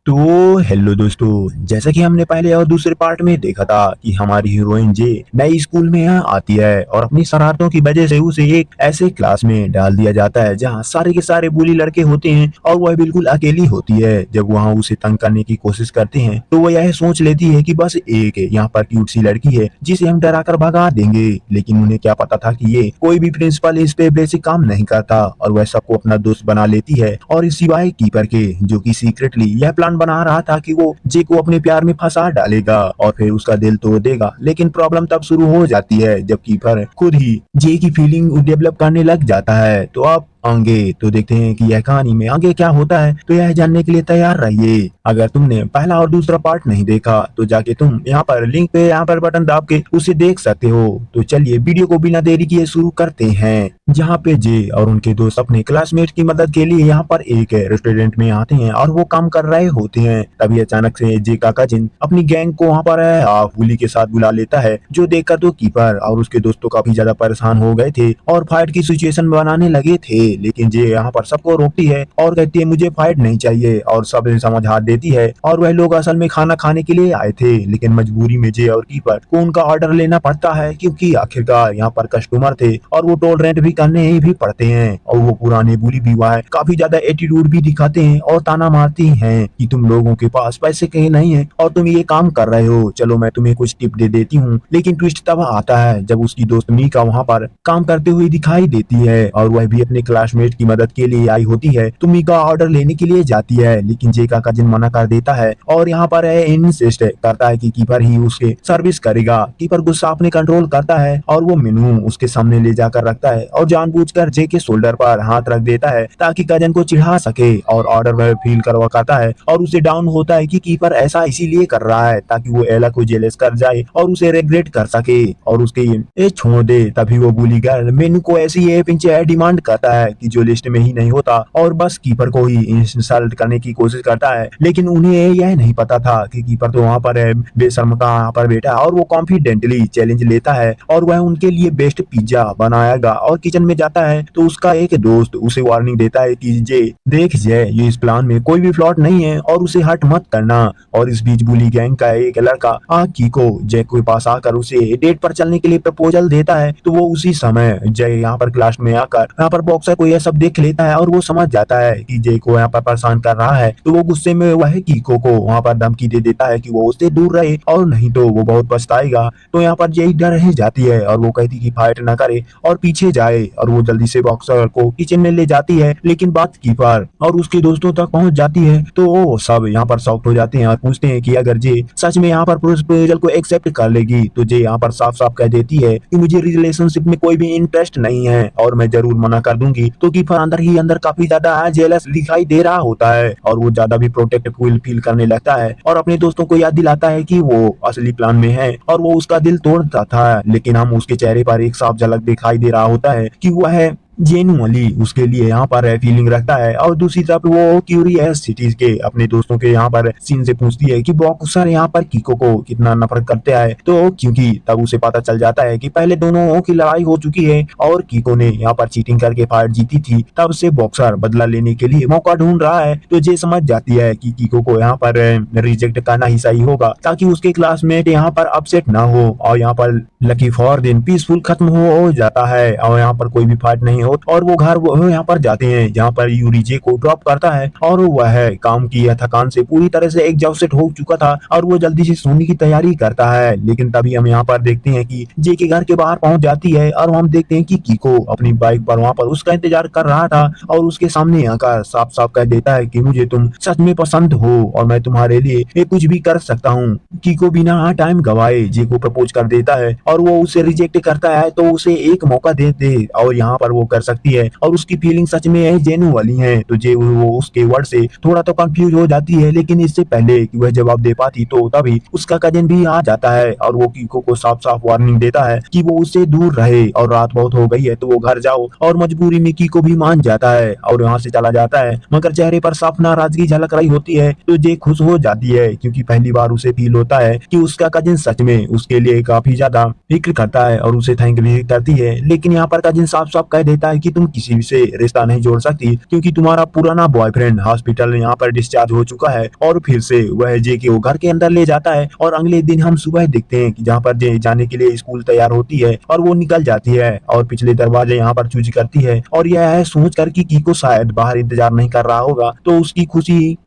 तो हेलो दोस्तों, जैसा कि हमने पहले और दूसरे पार्ट में देखा था कि हमारी हीरोइन जे नई स्कूल में यहाँ आती है और अपनी शरारतों की वजह से उसे एक ऐसे क्लास में डाल दिया जाता है जहाँ सारे के सारे बुली लड़के होते हैं और वह बिल्कुल अकेली होती है। जब वहाँ उसे तंग करने की कोशिश करते हैं तो वह यह सोच लेती है कि बस एक यहाँ पर क्यूट सी लड़की है जिसे हम डरा कर भगा देंगे, लेकिन उन्हें क्या पता था कि ये कोई भी प्रिंसिपल इस पे बेसिक काम नहीं करता और वह सबको अपना दोस्त बना लेती है। और इस सिवाय कीपर के, जो कि सीक्रेटली यह प्लान बना रहा था कि वो जे को अपने प्यार में फंसा डालेगा और फिर उसका दिल तोड़ देगा। लेकिन प्रॉब्लम तब शुरू हो जाती है जब कीपर खुद ही जे की फीलिंग डेवलप करने लग जाता है। तो आप आगे तो देखते हैं कि यह कहानी में आगे क्या होता है, तो यह जानने के लिए तैयार रहिए। अगर तुमने पहला और दूसरा पार्ट नहीं देखा तो जाके तुम यहाँ पर लिंक पे यहाँ पर बटन दाब के उसे देख सकते हो। तो चलिए वीडियो को बिना देरी किए शुरू करते हैं। जहाँ पे जे और उनके दोस्त अपने क्लासमेट की मदद के लिए यहाँ पर एक रेस्टोरेंट में आते हैं और वो काम कर रहे होते हैं। तभी अचानक से जे का कजिन अपनी गैंग को वहाँ पर बुली के साथ बुला लेता है, जो देखकर तो कीपर और उसके दोस्तों काफी ज्यादा परेशान हो गए थे और फाइट की सिचुएशन बनाने लगे थे। लेकिन जे यहाँ पर सबको रोकती है और कहती है मुझे फाइट नहीं चाहिए, और सब समझा देती है। और वह लोग असल में खाना खाने के लिए आए थे, लेकिन मजबूरी में जे और कीपर को उनका ऑर्डर लेना पड़ता है क्योंकि आखिरकार यहाँ पर कस्टमर थे और वो टोलरेंट भी करने ही भी पड़ते हैं। और वो पुराने बुली भी वह काफी ज्यादा एटीट्यूड भी दिखाते हैं और ताना मारती हैं कि तुम लोगों के पास पैसे कहीं नहीं है और तुम ये काम कर रहे हो, चलो मैं तुम्हें कुछ टिप दे देती हूँ। लेकिन ट्विस्ट तब आता है जब उसकी दोस्त मीका वहाँ पर काम करते हुए दिखाई देती है और वह भी अपने क्लासमेट की मदद के लिए आई होती है। तो मीका ऑर्डर लेने के लिए जाती है, लेकिन जे का कजिन मना कर देता है और यहाँ पर इंसिस्ट करता है कि कीपर ही उसके सर्विस करेगा। कीपर गुस्सा अपने कंट्रोल करता है और वो मेनू उसके सामने ले जाकर रखता है और जानबूझकर जे के शोल्डर पर हाथ रख देता है ताकि कजन को चिढ़ा सके और ऑर्डर वह फील करवाता है। और उसे डाउन होता है कि कीपर ऐसा इसीलिए कर रहा है ताकि वो एला को जेलस कर जाए और उसे रिग्रेट कर सके और उसके ये छोड़ दे। तभी वो बुली गर्ल मेनू को ऐसी डिमांड करता है कि जो लिस्ट में ही नहीं होता और बस कीपर को ही इंसल्ट करने की कोशिश करता है। लेकिन उन्हें यह नहीं पता था कि कीपर तो वहाँ पर है बेशर्म का यहाँ पर बैठा है और वो कॉन्फिडेंटली चैलेंज लेता है और वह उनके लिए बेस्ट पिज्जा बनाएगा। और किचन में जाता है तो उसका एक दोस्त उसे वार्निंग देता है कि जे देख जय, ये इस प्लान में कोई भी फ्लॉट नहीं है और उसे हर्ट मत करना। और इस बीच बुली गैंग का एक लड़का कीको जय के पास आकर उसे डेट पर चलने के लिए प्रपोजल देता है। तो वो उसी समय जय यहाँ पर क्लास में आकर यहाँ पर बॉक्सर को यह सब देख लेता है और वो समझ जाता है कि जय को यहाँ पर परेशान कर रहा है। तो वो गुस्से में वह कीको को वहाँ पर धमकी दे देता है कि वो उससे दूर रहे और नहीं तो वो बहुत पछताएगा। तो यहाँ पर जय डर ही जाती है और वो कहती कि फाइट न करे और पीछे जाए और वो जल्दी से बॉक्सर को किचन में ले जाती है। लेकिन बात कीपर और उसके दोस्तों तक पहुंच जाती है तो वो सब यहाँ पर शॉक्ड हो जाते हैं और पूछते हैं कि अगर जे सच में यहाँ पर प्रपोजल को एक्सेप्ट कर लेगी तो जे यहाँ पर साफ साफ कह देती है कि मुझे रिलेशनशिप में कोई भी इंटरेस्ट नहीं है और मैं जरूर मना कर दूंगी। तो कीपर अंदर ही अंदर काफी ज्यादा जेलस दिखाई दे रहा होता है और वो ज्यादा भी प्रोटेक्टिव फील करने लगता है और अपने दोस्तों को याद दिलाता है कि वो असली प्लान में है और वो उसका दिल तोड़ता था। लेकिन हम उसके चेहरे पर एक साफ झलक दिखाई दे रहा होता है कि वह जेनुअली उसके लिए यहाँ पर फीलिंग रखता है। और दूसरी तरफ वो क्यूरियसिटी के अपने दोस्तों के यहाँ पर सीन से पूछती है कि बॉक्सर यहाँ पर कीको को कितना नफरत करते है। तो क्योंकि तब उसे पता चल जाता है कि पहले दोनों की लड़ाई हो चुकी है और कीको ने यहाँ पर चीटिंग करके फाइट जीती थी, तब से बॉक्सर बदला लेने के लिए मौका ढूंढ रहा है। तो जे समझ जाती है कि कीको को यहाँ पर रिजेक्ट करना ही सही होगा ताकि उसके क्लासमेट यहाँ पर अपसेट ना हो और यहाँ पर लकी फॉर दिन पीसफुल खत्म हो जाता है और यहाँ पर कोई भी फाइट नहीं और वो घर वो यहाँ पर जाते हैं जहाँ पर यूरी जे को ड्रॉप करता है और वह काम की थकान से पूरी तरह से एग्जॉस्टेड हो चुका था और वो जल्दी से सोने की तैयारी करता है। लेकिन तभी हम यहाँ पर देखते हैं कि जे के घर के बाहर पहुंच जाती है और हम देखते हैं कि कीको अपनी बाइक पर वहाँ पर उसका इंतजार कर रहा था और उसके सामने आकर साफ साफ कह देता है कि मुझे तुम सच में पसंद हो और मैं तुम्हारे लिए कुछ भी कर सकता हूँ। कीको बिना टाइम गवाए जे को प्रपोज कर देता है और वो उसे रिजेक्ट करता है तो उसे एक मौका दे और यहाँ पर वो कर सकती है और उसकी फीलिंग सच में है जेनु वाली है। तो जे वो उसके वर्ड से थोड़ा तो कंफ्यूज हो जाती है, लेकिन इससे पहले कि वह जवाब दे पाती तो तभी उसका कजन भी आ जाता है और वो कीको को साफ साफ वार्निंग देता है कि वो उससे दूर रहे और रात बहुत हो गई है तो वो घर जाओ। और मजबूरी में कीको भी मान जाता है और यहाँ से चला जाता है, मगर चेहरे पर साफ नाराजगी झलक रही होती है। तो जे खुश हो जाती है क्योंकि पहली बार उसे फील होता है कि उसका कजिन सच में उसके लिए काफी ज्यादा फिक्र करता है और उसे थैंक भी करती है। लेकिन यहाँ पर कजिन साफ साफ कह देता कहता है कि तुम किसी से रिश्ता नहीं जोड़ सकती क्योंकि तुम्हारा पुराना बॉयफ्रेंड हॉस्पिटल यहाँ पर डिस्चार्ज हो चुका है। और फिर से वह जे के वो घर के अंदर ले जाता है और अगले दिन हम सुबह देखते हैं कि जहाँ पर जे जाने के लिए स्कूल तैयार होती है और वो निकल जाती है और पिछले दरवाजे यहाँ पर चूज करती है और यह है सोच कर कि कीको शायद बाहर इंतजार नहीं कर रहा होगा, तो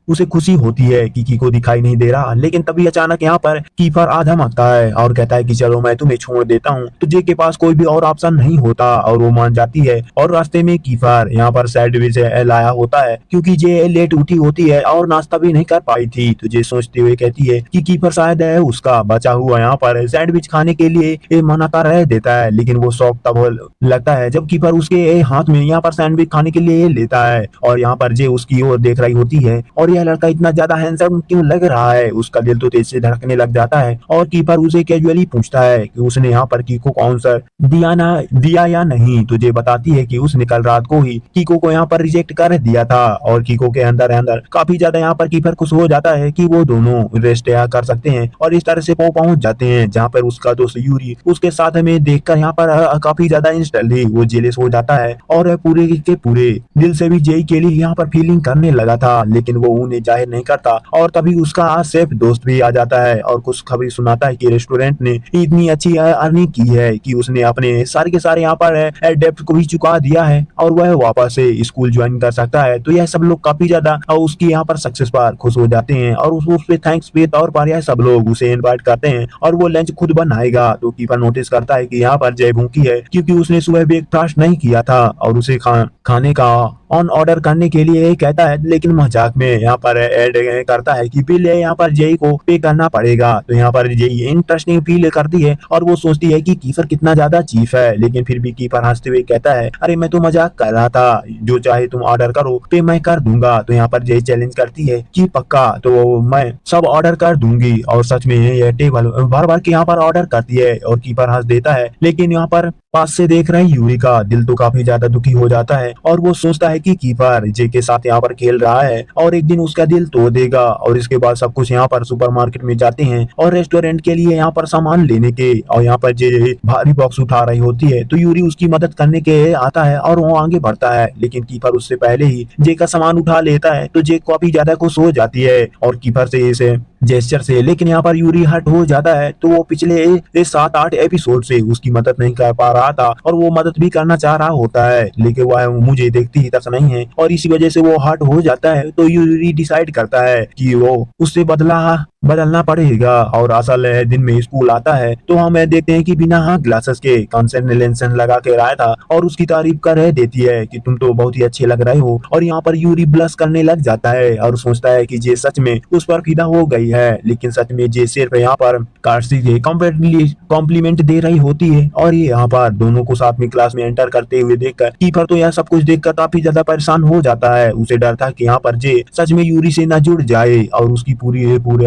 उसे खुशी होती है कि कीको दिखाई नहीं दे रहा। लेकिन तभी अचानक यहाँ पर कीपर आधा मांगता है और कहता है कि चलो मैं तुम्हें छोड़ देता हूँ, तो जे के पास कोई भी और ऑप्शन नहीं होता और वो मान जाती है। और रास्ते में कीपर यहाँ पर सैंडविच लाया होता है क्योंकि जे लेट उठी होती है और नाश्ता भी नहीं कर पाई थी, तो जे सोचते हुए कहती है कि कीपर शायद है उसका बचा हुआ यहाँ पर सैंडविच खाने के लिए मना कर देता है। लेकिन वो शौक तब लगता है जब कीपर उसके हाथ में यहाँ पर सैंडविच खाने के लिए लेता है और यहाँ पर जे उसकी ओर देख रही होती है और यह लड़का इतना ज्यादा हैंडसम क्यों लग रहा है। उसका दिल तो तेज से धड़कने लग जाता है और कीपर उसे कैजुअली पूछता है कि उसने यहाँ पर कीको को आंसर दिया या नहीं, तो जे बताती है कि उसने कल रात को ही कीको को यहाँ पर रिजेक्ट कर दिया था। और कीको के अंदर अंदर काफी ज्यादा यहाँ पर कीपर खुश हो जाता है कि वो दोनों रेस्ट कर सकते हैं और इस तरह से वो पहुंच जाते हैं जहाँ पर उसका दोस्त यूरी उसके साथ में देखकर यहाँ पर काफी ज्यादा इंस्टेंटली वो जेलस हो जाता है और पूरे के पूरे दिल से भी जेई के लिए यहाँ पर फीलिंग करने लगा था, लेकिन वो उन्हें जाहिर नहीं करता। और तभी उसका सेफ दोस्त भी आ जाता है और कुछ खबरें सुनाता है कि रेस्टोरेंट ने इतनी अच्छी अर्निंग की है कि उसने अपने सारे के सारे यहाँ पर डेब्ट को भी चुका दिया है और वह वापस से स्कूल ज्वाइन कर सकता है। तो यह सब लोग काफी ज्यादा उसकी यहाँ पर सक्सेस पर खुश हो जाते हैं और उस पे थैंक्स पे तौर पर यह सब लोग उसे इनवाइट करते हैं और वो लंच खुद बनाएगा। तो कीपर नोटिस करता है कि यहाँ पर जय भूखी है क्योंकि उसने सुबह ब्रेकफास्ट नहीं किया था और उसे खाने का ऑन ऑर्डर करने के लिए कहता है, लेकिन मजाक में यहाँ पर ऐड करता है कि बिल यहाँ पर जेई को पे करना पड़ेगा। तो यहाँ पर जेई इंटरेस्टिंग फील करती है और वो सोचती है कि कीपर कितना ज्यादा चीफ है, लेकिन फिर भी कीपर हंसते हुए कहता है अरे मैं तो मजाक कर रहा था, जो चाहे तुम ऑर्डर करो पे मैं कर दूंगा। तो यहाँ पर जेई चैलेंज करती है कि पक्का, तो मैं सब ऑर्डर कर दूंगी। और सच में यह टेबल बार बार यहाँ पर ऑर्डर करती है और कीपर हंस देता है। लेकिन यहाँ पर पास से देख रहे यूरी का दिल तो काफी ज्यादा दुखी हो जाता है और वो सोचता है कि कीपर जे के साथ यहाँ पर खेल रहा है और एक दिन उसका दिल तोड़ देगा। और इसके बाद सब कुछ यहाँ पर सुपरमार्केट में जाते हैं और रेस्टोरेंट के लिए यहाँ पर सामान लेने के, और यहाँ पर जे भारी बॉक्स उठा रही होती है तो यूरी उसकी मदद करने के आता है और वो आगे बढ़ता है। लेकिन कीपर उससे पहले ही जे का सामान उठा लेता है तो जे काफी ज्यादा खुश हो जाती है और कीपर से इसे जेस्चर से। लेकिन यहाँ पर यूरी हट हो जाता है, तो वो पिछले 7-8 एपिसोड से उसकी मदद नहीं कर पा रहा था और वो मदद भी करना चाह रहा होता है, लेकिन वह मुझे देखती ही तक नहीं है और इसी वजह से वो हट हो जाता है। तो यूरी डिसाइड करता है कि वो उससे बदलना पड़ेगा और असल दिन में स्कूल आता है तो हम देखते हैं कि बिना ग्लासेस के कंसर्न लगा के आया था और उसकी तारीफ कर देती है कि तुम तो बहुत ही अच्छे लग रहे हो। और यहाँ पर यूरी ब्लश करने लग जाता है और सोचता है कि जे सच में उस पर फिदा हो गई है, लेकिन सच में जे सिर्फ यहाँ पर कार्सी के कॉम्प्लीमेंट दे रही होती है। और ये यहाँ पर दोनों को साथ में क्लास में एंटर करते हुए देखकर कीपर तो यह सब कुछ देखकर काफी ज्यादा परेशान हो जाता है। उसे डर था कि यहाँ पर जे सच में यूरी से न जुड़ जाए और उसकी पूरे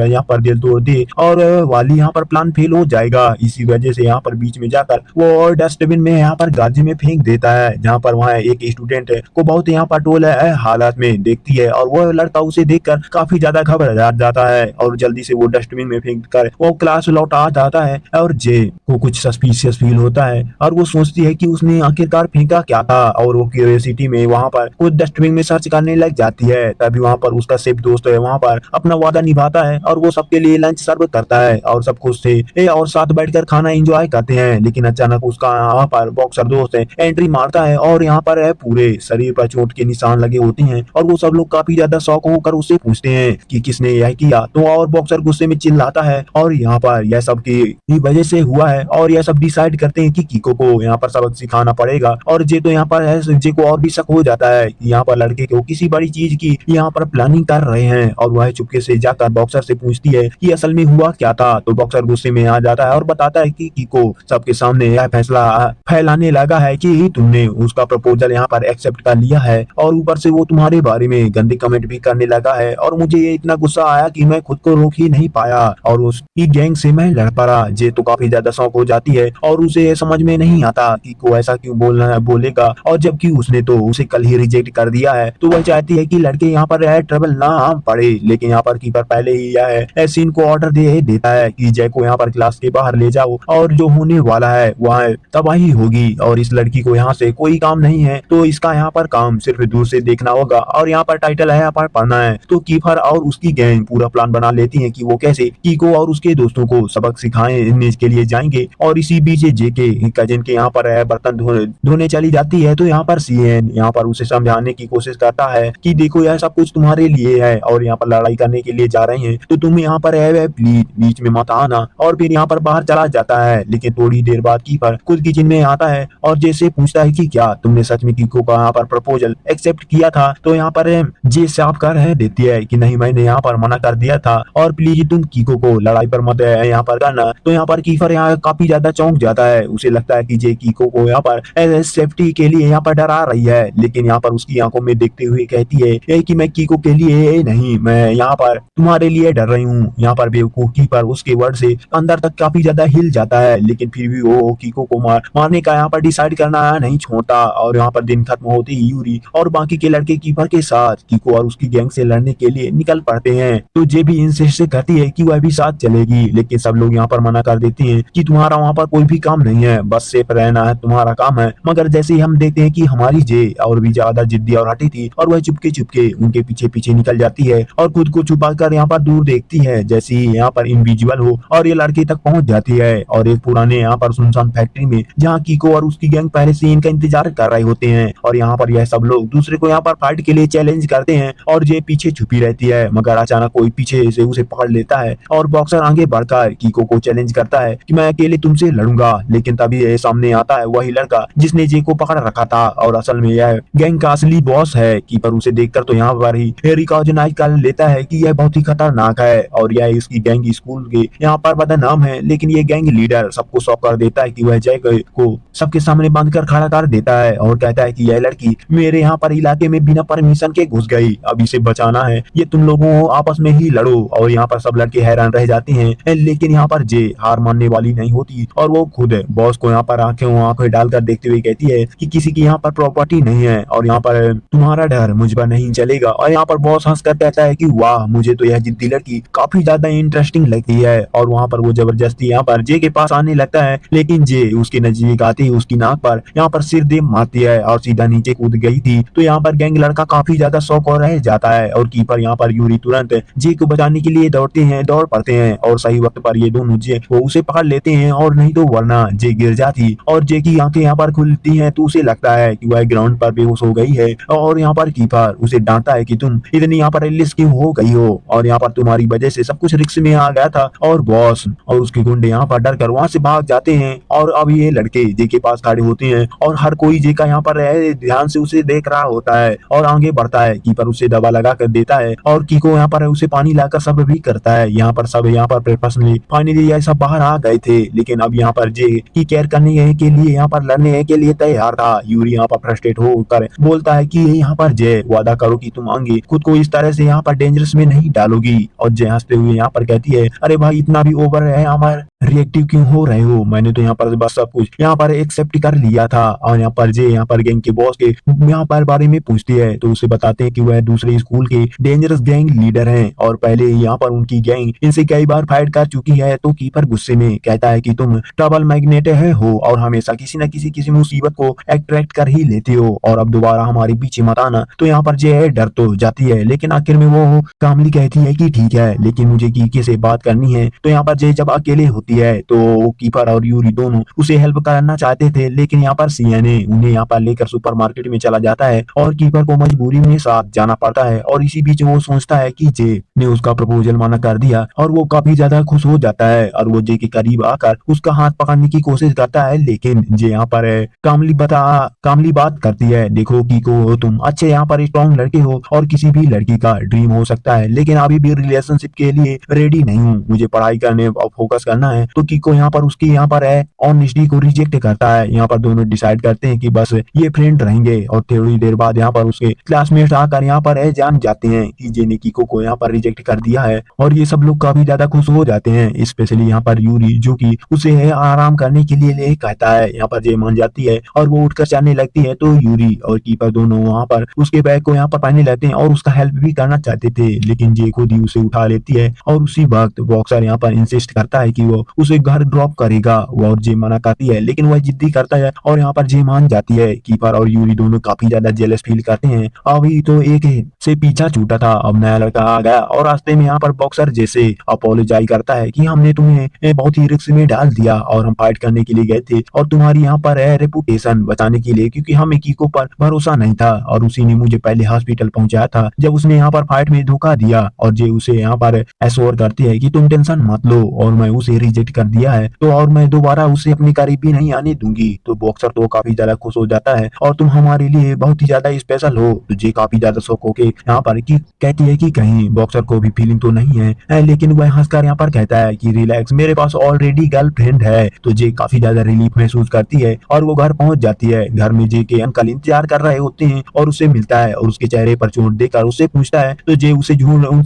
यहाँ पर दिल तोड़ दे और वाली यहाँ पर प्लान फेल हो जाएगा। इसी वजह से यहाँ पर बीच में जाकर वो डस्टबिन में यहाँ पर गाजी में फेंक देता है, जहाँ पर वहाँ एक स्टूडेंट को बहुत यहाँ पर टोल हालात में देखती है और वो लड़का उसे देखकर काफी ज्यादा घबरा जाता है और जल्दी से वो डस्टबिन में फेंक कर वो क्लास लौटा जाता है। और जे को कुछ सस्पिशियस फील होता है और वो सोचती है कि उसने आखिरकार फेंका क्या था और वो क्यूरियोसिटी में वहाँ पर कुछ डस्टबिन में सर्च करने लग जाती है। तभी वहाँ पर उसका सेफ दोस्त है वहाँ पर अपना वादा निभाता है और वो सबके लिए लंच सर्व करता है और सब खुश थे और साथ बैठकर खाना एंजॉय करते हैं। लेकिन अचानक उसका यहाँ पर बॉक्सर दोस्त है एंट्री मारता है और यहाँ पर पूरे शरीर पर चोट के निशान लगे होते हैं और वो सब लोग काफी ज्यादा शौक होकर उससे पूछते हैं कि किसने यह किया। तो और बॉक्सर गुस्से में चिल्लाता है और यहाँ पर यह सब की वजह से हुआ है और यह सब डिसाइड करते हैं कि कीको को यहाँ पर सबक सिखाना पड़ेगा। और जे तो यहाँ पर है, जे को और भी शक हो जाता है कि यहाँ पर लड़के को किसी बड़ी चीज की यहाँ पर प्लानिंग कर रहे हैं और वह चुपके से जाकर बॉक्सर से पूछती है कि असल में हुआ क्या था। तो बॉक्सर गुस्से में आ जाता है और बताता है कि कीको सबके सामने यह फैसला फैलाने लगा है कि तुमने उसका प्रपोजल यहाँ पर एक्सेप्ट कर लिया है और ऊपर से वो तुम्हारे बारे में गंदे कमेंट भी करने लगा है। और मुझे ये इतना गुस्सा आया कि मैं खुद को रोक ही नहीं पाया और उसकी गैंग से मैं लड़ पड़ा। जे तो काफी ज्यादा शौक हो जाती है और उसे समझ में नहीं आता कि को ऐसा क्यों बोलेगा और जबकि उसने तो उसे कल ही रिजेक्ट कर दिया है। तो वह चाहती है कि लड़के यहाँ पर ट्रबल ना पड़े, लेकिन यहाँ पर कीपर पहले ही यह सीन को ऑर्डर दे देता है कि जय को यहाँ पर क्लास के बाहर ले जाओ और जो होने वाला है वहाँ तबाही होगी और इस लड़की को यहाँ से कोई काम नहीं है, तो इसका यहाँ पर काम सिर्फ दूर से देखना होगा। और यहाँ पर टाइटल है यहाँ पर पढ़ना है। तो कीफर और उसकी गैंग पूरा प्लान बना लेती है कि वो कैसे कीको और उसके दोस्तों को सबक सिखाने के लिए जाएंगे। और इसी बीच जेके कजिन के यहाँ पर बर्तन धोने चली जाती है। तो यहाँ पर सीएन यहाँ पर उसे समझाने की कोशिश करता है कि देखो यह सब कुछ तुम्हारे लिए है और यहाँ पर लड़ाई करने के लिए जा रहे हैं, तो तुम यहाँ पर प्लीज बीच में मत आना। और फिर यहाँ पर बाहर चला जाता है। लेकिन थोड़ी देर बाद कीपर खुद किचन में आता है और जैसे पूछता है कि क्या तुमने सच में कीको का यहाँ पर प्रपोजल एक्सेप्ट किया था। तो यहाँ पर जे साफ कर देती है कि नहीं, मैंने यहाँ पर मना कर दिया था और प्लीज तुम कीको को लड़ाई पर मत यहाँ पर करना। तो यहाँ पर कीफर यहाँ काफी ज्यादा चौंक जाता है। उसे लगता है कि जे कीको को यहाँ पर सेफ्टी के लिए यहाँ पर डरा रही है, लेकिन यहाँ पर उसकी आंखों में देखते हुए कहती है कि मैं कीको के लिए नहीं, मैं यहाँ पर तुम्हारे लिए डर रही हूँ। यहाँ पर बेवकूफ कीपर उसके वर्ड से अंदर तक काफी ज्यादा हिल जाता है, लेकिन फिर भी वो कीको को मारने का यहाँ पर डिसाइड करना नहीं छोड़ता। और यहाँ पर दिन खत्म होते ही यूरी और बाकी के लड़के कीपर के साथ कीको और उसकी गैंग से लड़ने के लिए निकल पड़ते हैं। तो जे भी इंसिस्ट करती है कि वह भी साथ चलेगी, लेकिन सब लोग यहाँ पर मना कर देते हैं कि तुम्हारा वहाँ पर कोई भी काम नहीं है, बस सेफ रहना है तुम्हारा काम है। मगर जैसे ही हम देखते हैं कि हमारी जे और भी ज्यादा जिद्दी और हटी थी और वह चुपके चुपके उनके पीछे पीछे निकल जाती है और खुद को छुपा कर यहाँ पर दूर देखती है, जैसे ही यहाँ पर इनविजिबल हो और ये लड़के तक पहुंच जाती है। और एक पुराने यहाँ पर सुनसान फैक्ट्री में जहाँ कीको और उसकी गैंग पहले से इनका इंतजार कर रहे होते हैं और यहाँ पर यह सब लोग दूसरे को यहाँ पर फाइट के लिए चैलेंज करते हैं और जे पीछे छुपी रहती है। मगर अचानक कोई पीछे से उसे पकड़ लेता है और बॉक्सर आगे बढ़कर कीको को चैलेंज करता है कि मैं अकेले तुमसे लड़ूंगा। लेकिन तभी ये सामने आता है वही लड़का जिसने जे को पकड़ रखा था और असल में यह गैंग का असली बॉस है। कीपर उसे देखकर तो यहाँ पर ही रिकॉग्नाइज कर लेता है कि यह बहुत ही खतरनाक है और यह इसकी गैंग स्कूल के यहाँ पर बदनाम है। लेकिन ये गैंग लीडर सबको शॉक कर देता है कि वह जय को सबके सामने बांध कर खड़ा कर देता है और कहता है कि यह लड़की मेरे यहाँ पर इलाके में बिना परमिशन के घुस गई, अब इसे बचाना है, ये तुम लोगों आपस में ही लड़ो। और यहाँ पर सब लड़के हैरान रह जाते हैं, लेकिन यहाँ पर जे हार मानने वाली नहीं होती और वो खुद बॉस को यहाँ पर आंखें डालकर देखते हुए कहती है कि किसी की यहाँ पर प्रॉपर्टी नहीं है और यहाँ पर तुम्हारा डर मुझ पर नहीं चलेगा। और यहाँ पर बॉस हंसकर कहता है कि वाह, मुझे तो यह जिद्दी लड़की काफी ज्यादा इंटरेस्टिंग लगती है। और वहाँ पर वो जबरदस्ती यहाँ पर जे के पास आने लगता है, लेकिन जे उसके नजदीक आते ही उसकी नाक पर यहाँ पर सिर दे मारती है और सीधा नीचे कूद गई थी। तो यहाँ पर गैंग लड़का काफी ज्यादा शौक और रह जाता है और कीपर यहाँ पर यूरी तुरंत जे को बचाने के लिए दौड़ पड़ते हैं और सही वक्त पर ये दोनों जे वो उसे पकड़ लेते हैं और नहीं तो वरना जे गिर जाती और जे की आंखें यहाँ पर खुलती हैं तो उसे लगता है कि वह ग्राउंड पर बेहोश हो गई है। और यहाँ पर कीपर उसे डांटता है कि तुम इतनी यहाँ पर रिलीज क्यों हो गई हो और यहाँ पर तुम्हारी वजह से सब कुछ रिस्क में आ गया था। और बॉस और उसके गुंडे यहाँ पर डर कर वहाँ से भाग जाते हैं और अब ये लड़के जे के पास खड़े होते हैं और हर कोई जे का यहाँ पर ध्यान से उसे देख रहा होता है और आगे बढ़ता है। कीपर उसे दवा लगा कर देता है और कीको यहाँ पर उसे पानी लाकर सब भी करता है। यहाँ पर सब यहाँ पर पर्सनली फाइनली यह सब बाहर आ गए थे, लेकिन अब यहाँ पर जे की केयर करने के लिए यहाँ पर लड़ने के लिए तैयार था। यूरी यहाँ पर फ्रस्ट्रेट होकर बोलता है कि यहाँ पर जय वादा करो कि तुम आगे खुद को इस तरह से यहाँ पर डेंजरस में नहीं डालोगी। और जय हंसते हुए यहाँ पर कहती है, अरे भाई इतना भी ओवर है हमारे रिएक्टिव क्यों हो रहे हो, मैंने तो यहाँ पर बस सब कुछ यहाँ पर एक्सेप्ट कर लिया था। और यहाँ पर जे यहाँ पर गैंग के बॉस के यहाँ पर बारे में पूछती है तो उसे बताते हैं कि वह दूसरे स्कूल के डेंजरस गैंग लीडर हैं और पहले यहाँ पर उनकी गैंग इनसे कई बार फाइट कर चुकी है। तो कीपर गुस्से में कहता है कि तुम ट्रबल मैग्नेट है हो और हमेशा किसी न किसी मुसीबत को अट्रैक्ट कर ही लेते हो और अब दोबारा हमारे पीछे मत आना। तो यहाँ पर जे डर तो जाती है, लेकिन आखिर में वो कामली कहती है कि ठीक है, लेकिन मुझे कीके से बात करनी है। तो यहाँ पर जे जब अकेले होती है तो कीपर और यूरी दोनों उसे हेल्प करना चाहते थे, लेकिन यहाँ पर सीएनए उन्हें यहाँ पर लेकर सुपरमार्केट में चला जाता है और कीपर को मजबूरी में साथ जाना पड़ता है। और इसी बीच वो सोचता है कि जे ने उसका प्रपोजल माना कर दिया और वो काफी ज्यादा खुश हो जाता है और वो जे के करीब आकर उसका हाथ पकड़ने की कोशिश करता है, लेकिन जे यहाँ पर कामली बात करती है, देखो कीको तुम अच्छे यहाँ पर स्ट्रॉन्ग लड़के हो और किसी भी लड़की का ड्रीम हो सकता है, लेकिन अभी भी रिलेशनशिप के लिए रेडी नहीं हूँ, मुझे पढ़ाई करने और फोकस करना है। तो कीको यहाँ पर उसकी यहाँ पर ऑनेस्टी को रिजेक्ट करता है। यहाँ पर दोनों डिसाइड करते हैं कि बस ये फ्रेंड रहेंगे और थोड़ी देर बाद यहाँ पर उसके क्लासमेट्स आकर यहाँ पर जान जाते हैं कि जे ने कीको को यहाँ पर रिजेक्ट कर दिया है और ये सब लोग काफी ज्यादा खुश हो जाते हैं, स्पेशली यहाँ पर यूरी जो कि उसे आराम करने के लिए ले कहता है। यहाँ पर जे मान जाती है और वो उठकर चलने लगती है। तो यूरी और कीपर दोनों वहाँ पर उसके बैग को यहाँ पर पहनने लगते हैं और उसका हेल्प भी करना चाहते थे, लेकिन जे खुद ही उसे उठा लेता देती है और उसी वक्त बॉक्सर यहाँ पर इंसिस्ट करता है कि वो उसे घर ड्रॉप करेगा। वो और जे मना करती है लेकिन वह जिद्दी करता है और यहाँ पर जे मान जाती है। कीपर और यूरी दोनों काफी ज्यादा जेलस फील करते हैं। अभी तो एक से पीछा छूटा था, अब नया लड़का आ गया और रास्ते में यहाँ पर बॉक्सर जैसे अपोलोजाइज करता है कि हमने तुम्हें बहुत ही रिस्क में डाल दिया और हम फाइट करने के लिए गए थे और तुम्हारी यहाँ पर रेपुटेशन बचाने के लिए, क्योंकि हमें कीको पर भरोसा नहीं था और उसी ने मुझे पहले हॉस्पिटल पहुंचाया था जब उसने यहाँ पर फाइट में धोखा दिया। और जे उसे यहाँ पर एश्योर करती है कि तुम टेंशन मत लो और मैं उसे रिजेक्ट कर दिया है तो और मैं दोबारा उसे अपने करीब भी नहीं आने दूंगी। तो बॉक्सर तो काफी ज्यादा खुश हो जाता है और तुम हमारे लिए बहुत ही ज्यादा स्पेशल हो। तो जे काफी ज्यादा शौक होके यहाँ पर की कहती है कि कहीं बॉक्सर को भी फीलिंग तो नहीं है, लेकिन वह हंसकर यहाँ पर कहता है कि रिलैक्स, मेरे पास ऑलरेडी गर्लफ्रेंड है। तो जे काफी ज्यादा रिलीफ महसूस करती है और वो घर पहुंच जाती है। घर में जे के अंकल इंतजार कर रहे होते हैं और उसे मिलता है और उसके चेहरे पर चोट देखकर उससे पूछता है तो जे उनसे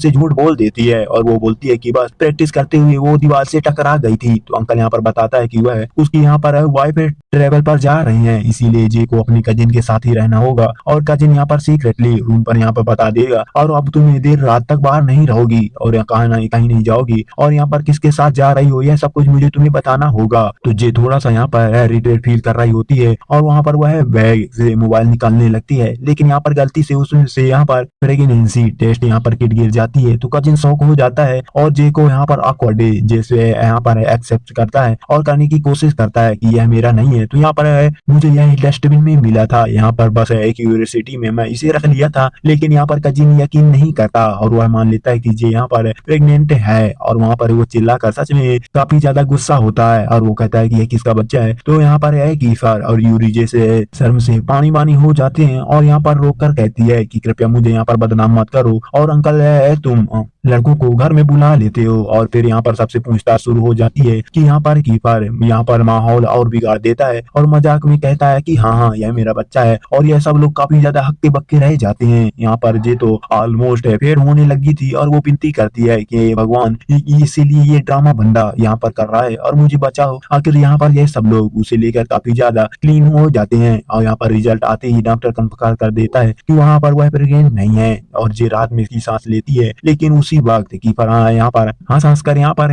झूठ बोल देती है और वो बोलती है कि बस प्रैक्टिस करते हुए वो दीवार से टकरा गई थी। तो अंकल यहाँ पर बताता है कि वह उसकी यहाँ पर वाइफ ट्रेवल पर जा रही हैं, इसीलिए जे को अपनी कजिन के साथ ही रहना होगा और कजिन यहाँ पर सीक्रेटली रूम पर यहाँ पर बता देगा और अब तुम्हें देर रात तक बाहर नहीं रहोगी और यहाँ कहीं नहीं जाओगी और यहाँ पर किसके साथ जा रही हो यह सब कुछ मुझे तुम्हें बताना होगा। तो जे थोड़ा सा यहाँ पर रिग्रेट फील कर रही होती है और वहाँ पर वह बैग से मोबाइल निकालने लगती है, लेकिन यहाँ पर गलती से उससे यहाँ पर प्रेगनेंसी टेस्ट यहाँ पर किट गिर जाती है। तो कजिन शॉक हो जाता है और जे को यहाँ पर ऑकवर्ड जैसे यहाँ पर एक्सेप्ट करता है और करने की कोशिश करता है कि यह मेरा नहीं है। तो यहाँ पर मुझे यह डस्टबिन में मिला था, यहाँ पर बस एक यूनिवर्सिटी में मैं इसे रख लिया था, लेकिन यहाँ पर कजिन यकीन नहीं करता और वह मान लेता है कि जे यहाँ पर प्रेग्नेंट है और वहाँ पर वो चिल्लाकर सच में काफी ज्यादा गुस्सा होता है और वो कहता है कि यह किसका बच्चा है। तो यहाँ पर कीफर और यूरी जैसे शर्म से पानी पानी हो जाते हैं और यहाँ पर रोक कर कहती है कि कृपया मुझे यहाँ पर बदनाम मत करो और अंकल तुम लड़कों को घर में बुला लेते हो। और फिर यहाँ पर सबसे पूछताछ शुरू हो जाती है कि यहाँ पर कीपर यहाँ पर माहौल और बिगाड़ देता है और मजाक में कहता है कि हाँ हाँ यह मेरा बच्चा है और यह सब लोग काफी ज्यादा हक्के बक्के रह जाते हैं। यहाँ पर जे तो ऑलमोस्ट फेड होने लगी थी और वो विनती करती है कि भगवान इसीलिए ये ड्रामा बंदा यहाँ पर कर रहा है और मुझे बचाओ। आखिर यहाँ पर यह सब लोग उसे लेकर काफी ज्यादा क्लीन हो जाते हैं और यहाँ पर रिजल्ट आते ही डॉक्टर कंफर्म कर देता है कि वहाँ पर वह प्रेग्नेंट नहीं है और जे रात में इसकी सांस लेती है, लेकिन उसी वक्त कीपर यहाँ पर हंस कर यहाँ पर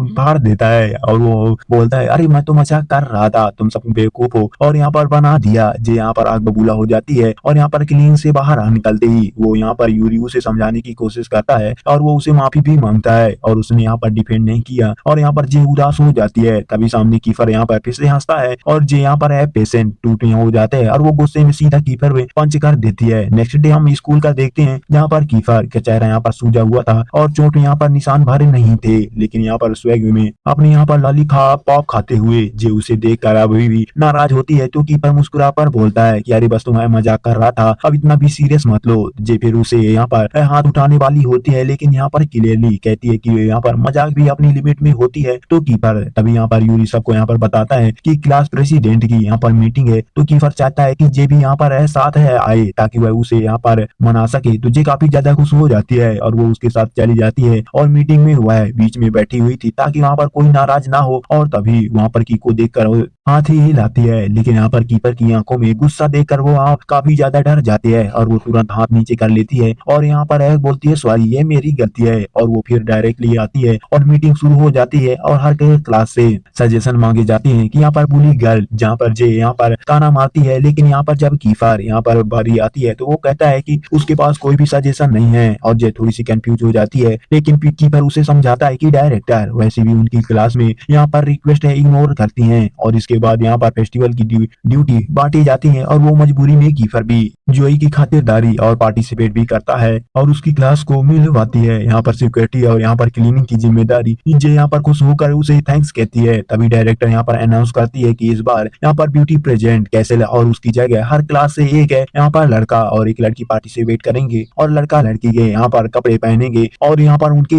फाड़ देता है और वो बोलता है अरे मैं तो मजाक कर रहा था, तुम सब बेवकूफ हो और यहाँ पर बना दिया। जे यहाँ पर आग बबूला हो जाती है और यहाँ पर क्लीन से बाहर निकलते ही वो यहाँ पर यूरी उसे समझाने की कोशिश करता है और वो उसे माफी भी मांगता है और उसने यहाँ पर डिफेंड नहीं किया और यहाँ पर जे उदास हो जाती है। तभी सामने कीपर यहाँ पर फिर से हंसता है और जे यहाँ पर पेशेंट टूटे हो जाते हैं और वो गुस्से में सीधा कीपर में पंच कर देती है। नेक्स्ट डे हम स्कूल का देखते हैं जहाँ पर कीपर का चेहरा यहाँ पर सूजा हुआ था और चोट यहाँ पर निशान भरे नहीं थे, लेकिन यहाँ पर स्वैग में अपने यहाँ पर लॉलीपॉप पॉप खाते हुए जे उसे देख कर अभी भी नाराज होती है। तो कीपर मुस्कुरा कर बोलता है कि अरे बस तुम्हारा मजाक कर रहा था, अब इतना भी सीरियस मत लो। जे फिर उसे यहाँ पर हाथ उठाने वाली होती है, लेकिन यहाँ पर क्लियरली कहती है कि यहाँ पर मजाक भी अपनी लिमिट में होती है। तो कीपर तभी यहाँ पर यूरी सबको यहाँ पर बताता है कि क्लास प्रेसिडेंट की यहाँ पर मीटिंग है। तो कीपर चाहता है कि जे भी यहाँ पर साथ है आए ताकि वह उसे यहाँ पर मना सके। तो जे काफी ज्यादा खुश हो जाती है और वो उसके साथ चली जाती है और मीटिंग में वह बीच में बैठी हुई थी ताकि वहाँ पर कोई नाराज ना हो और तभी वहाँ पर कीको देखकर हाथ ही हिलाती है, लेकिन यहाँ पर कीपर की आंखों में गुस्सा देखकर वो काफी ज्यादा डर जाती है और वो तुरंत हाथ नीचे कर लेती है और यहाँ पर बोलती है सॉरी ये मेरी गलती है और वो फिर डायरेक्टली आती है और मीटिंग शुरू हो जाती है और हर क्लास से सजेशन मांगे जाते हैं कि यहाँ पर बुली गर्ल, जहाँ पर जे यहाँ पर ताना मारती है, लेकिन यहाँ पर जब कीफर यहाँ पर बारी आती है तो वो कहता है कि उसके पास कोई भी सजेशन नहीं है और जे थोड़ी सी कंफ्यूज हो जाती है, लेकिन कीपर उसे समझाता है कि डायरेक्टर वैसे भी उनकी क्लास में यहाँ पर रिक्वेस्ट इग्नोर करती हैं और इसके बाद यहाँ पर फेस्टिवल की ड्यूटी बांटी जाती है और वो मजबूरी में कीफर भी जोई की खातिरदारी और पार्टिसिपेट भी करता है और उसकी क्लास को मिलवाती है। यहाँ पर सिक्योरिटी और यहाँ पर क्लीनिंग की जिम्मेदारी जे यहाँ पर खुश होकर उसे थैंक्स कहती है। तभी डायरेक्टर यहाँ पर अनाउंस करती है कि इस बार यहाँ पर ब्यूटी प्रेजेंट कैसे और उसकी जगह हर क्लास से एक है यहाँ पर लड़का और एक लड़की पार्टिसिपेट करेंगे और लड़का लड़की के यहाँ पर कपड़े पहनेंगे और यहाँ पर उनके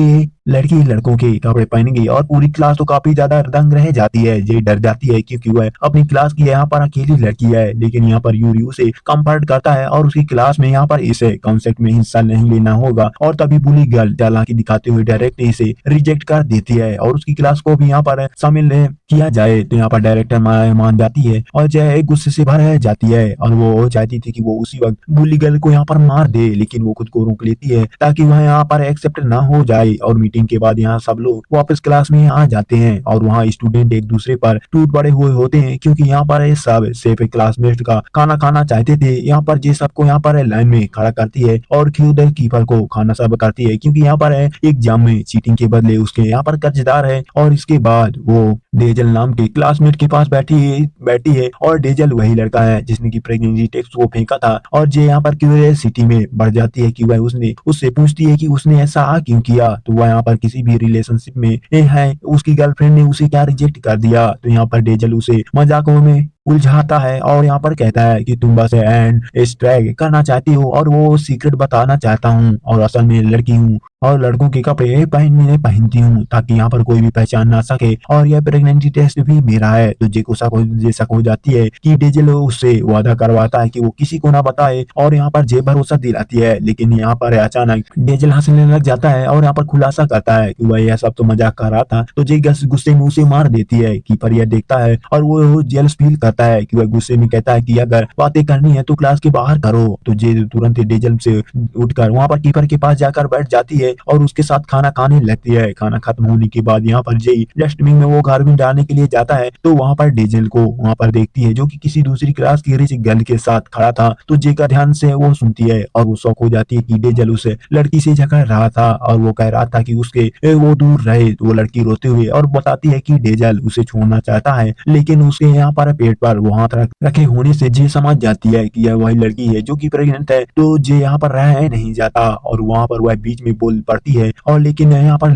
लड़की लड़कों के कपड़े पहनेगी और पूरी क्लास तो काफी ज्यादा दंग रह जाती है। जे डर जाती है क्योंकि वह अपनी क्लास की यहाँ पर अकेली लड़की है, लेकिन यहाँ पर यूरी उसे कंफर्ट करता है और उसकी क्लास में यहाँ पर इसे कॉन्सेप्ट में हिस्सा नहीं लेना होगा। और तभी बुली गर्ल चालाकी दिखाते हुए डायरेक्ट इसे रिजेक्ट कर देती है और उसकी क्लास को भी यहाँ पर शामिल किया जाए। तो यहाँ पर डायरेक्टर मान जाती है और जय गुस्से से भर जाती है और वो चाहती थी कि वो उसी वक्त बुली गर्ल को यहाँ पर मार दे, लेकिन वो खुद को रोक लेती है ताकि वह यहाँ पर एक्सेप्ट ना हो जाए। और मीटिंग के बाद यहाँ सब लोग वापस क्लास में आ जाते हैं और वहाँ स्टूडेंट एक दूसरे पर टूट पड़े हुए होते हैं क्योंकि यहाँ पर ये सब सिर्फ क्लासमेट का खाना खाना चाहते थे। यहाँ पर जे सबको यहाँ पर लाइन में खड़ा करती है और खुद कीपर को खाना सर्व करती है क्योंकि यहाँ पर एग्जाम में चीटिंग के बदले उसके यहाँ पर कर्जदार है। और इसके बाद वो डेजल नाम के क्लासमेट के पास बैठी है और डेजल वही लड़का है जिसने की प्रेगनेंसी टेस्ट को फेंका था। और जे यहाँ पर क्यूरियोसिटी में बढ़ जाती है कि वह उसने उससे पूछती है कि उसने ऐसा क्यों किया। तो वह यहाँ पर किसी भी रिलेशनशिप में है, उसकी गर्लफ्रेंड ने उसे क्या रिजेक्ट कर दिया। तो यहाँ पर डेजल उसे मजाकों में उलझाता है और यहाँ पर कहता है कि तुम बस एंड स्ट्रैग करना चाहती हो और वो सीक्रेट बताना चाहता हूँ और असल में लड़की हूँ और लड़कों के कपड़े पहनती हूँ ताकि यहाँ पर कोई भी पहचान ना सके और यह प्रेगनेंसी टेस्ट भी मेरा है। तो जे को शक हो जाती है कि डेजल उससे वादा करवाता है कि वो किसी को ना बताए और यहाँ पर जे भरोसा दिलाती है, लेकिन यहाँ पर अचानक डेजल हंसने लग जाता है और यहाँ पर खुलासा करता है कि वह यह सब तो मजाक कर रहा था। तो जे गुस्से में उसे मार देती है। कीपर यह देखता है और वो जेलस फील करता है कि वह गुस्से में कहता है कि अगर बातें करनी है तो क्लास के बाहर करो। तो जे तुरंत डेजल से उठकर वहां पर कीपर के पास जाकर बैठ जाती है और उसके साथ खाना खाने लगती है। खाना खत्म होने के बाद यहाँ पर जे डस्टबिन में वो गार्बेज डालने के लिए जाता है तो वहां पर डेजल को वहां पर देखती है जो कि किसी दूसरी क्लास की रिच गर्ल के साथ खड़ा था। तो जे का ध्यान से वो सुनती है और वो शौक हो जाती है कि डेजल उस लड़की से झगड़ रहा था और वो कह रहा था कि उसके वो दूर रहे। तो वो लड़की रोते हुए और बताती है कि डेजल उसे छोड़ना चाहता है, लेकिन उसके यहाँ पर पेट पर वो हाथ रखे होने से जे समझ जाती है कि यह वही लड़की है जो कि प्रेग्नेंट है। तो जे यहाँ पर रह नहीं जाता और वहाँ पर वह बीच में बोल पड़ती है और लेकिन यहाँ पर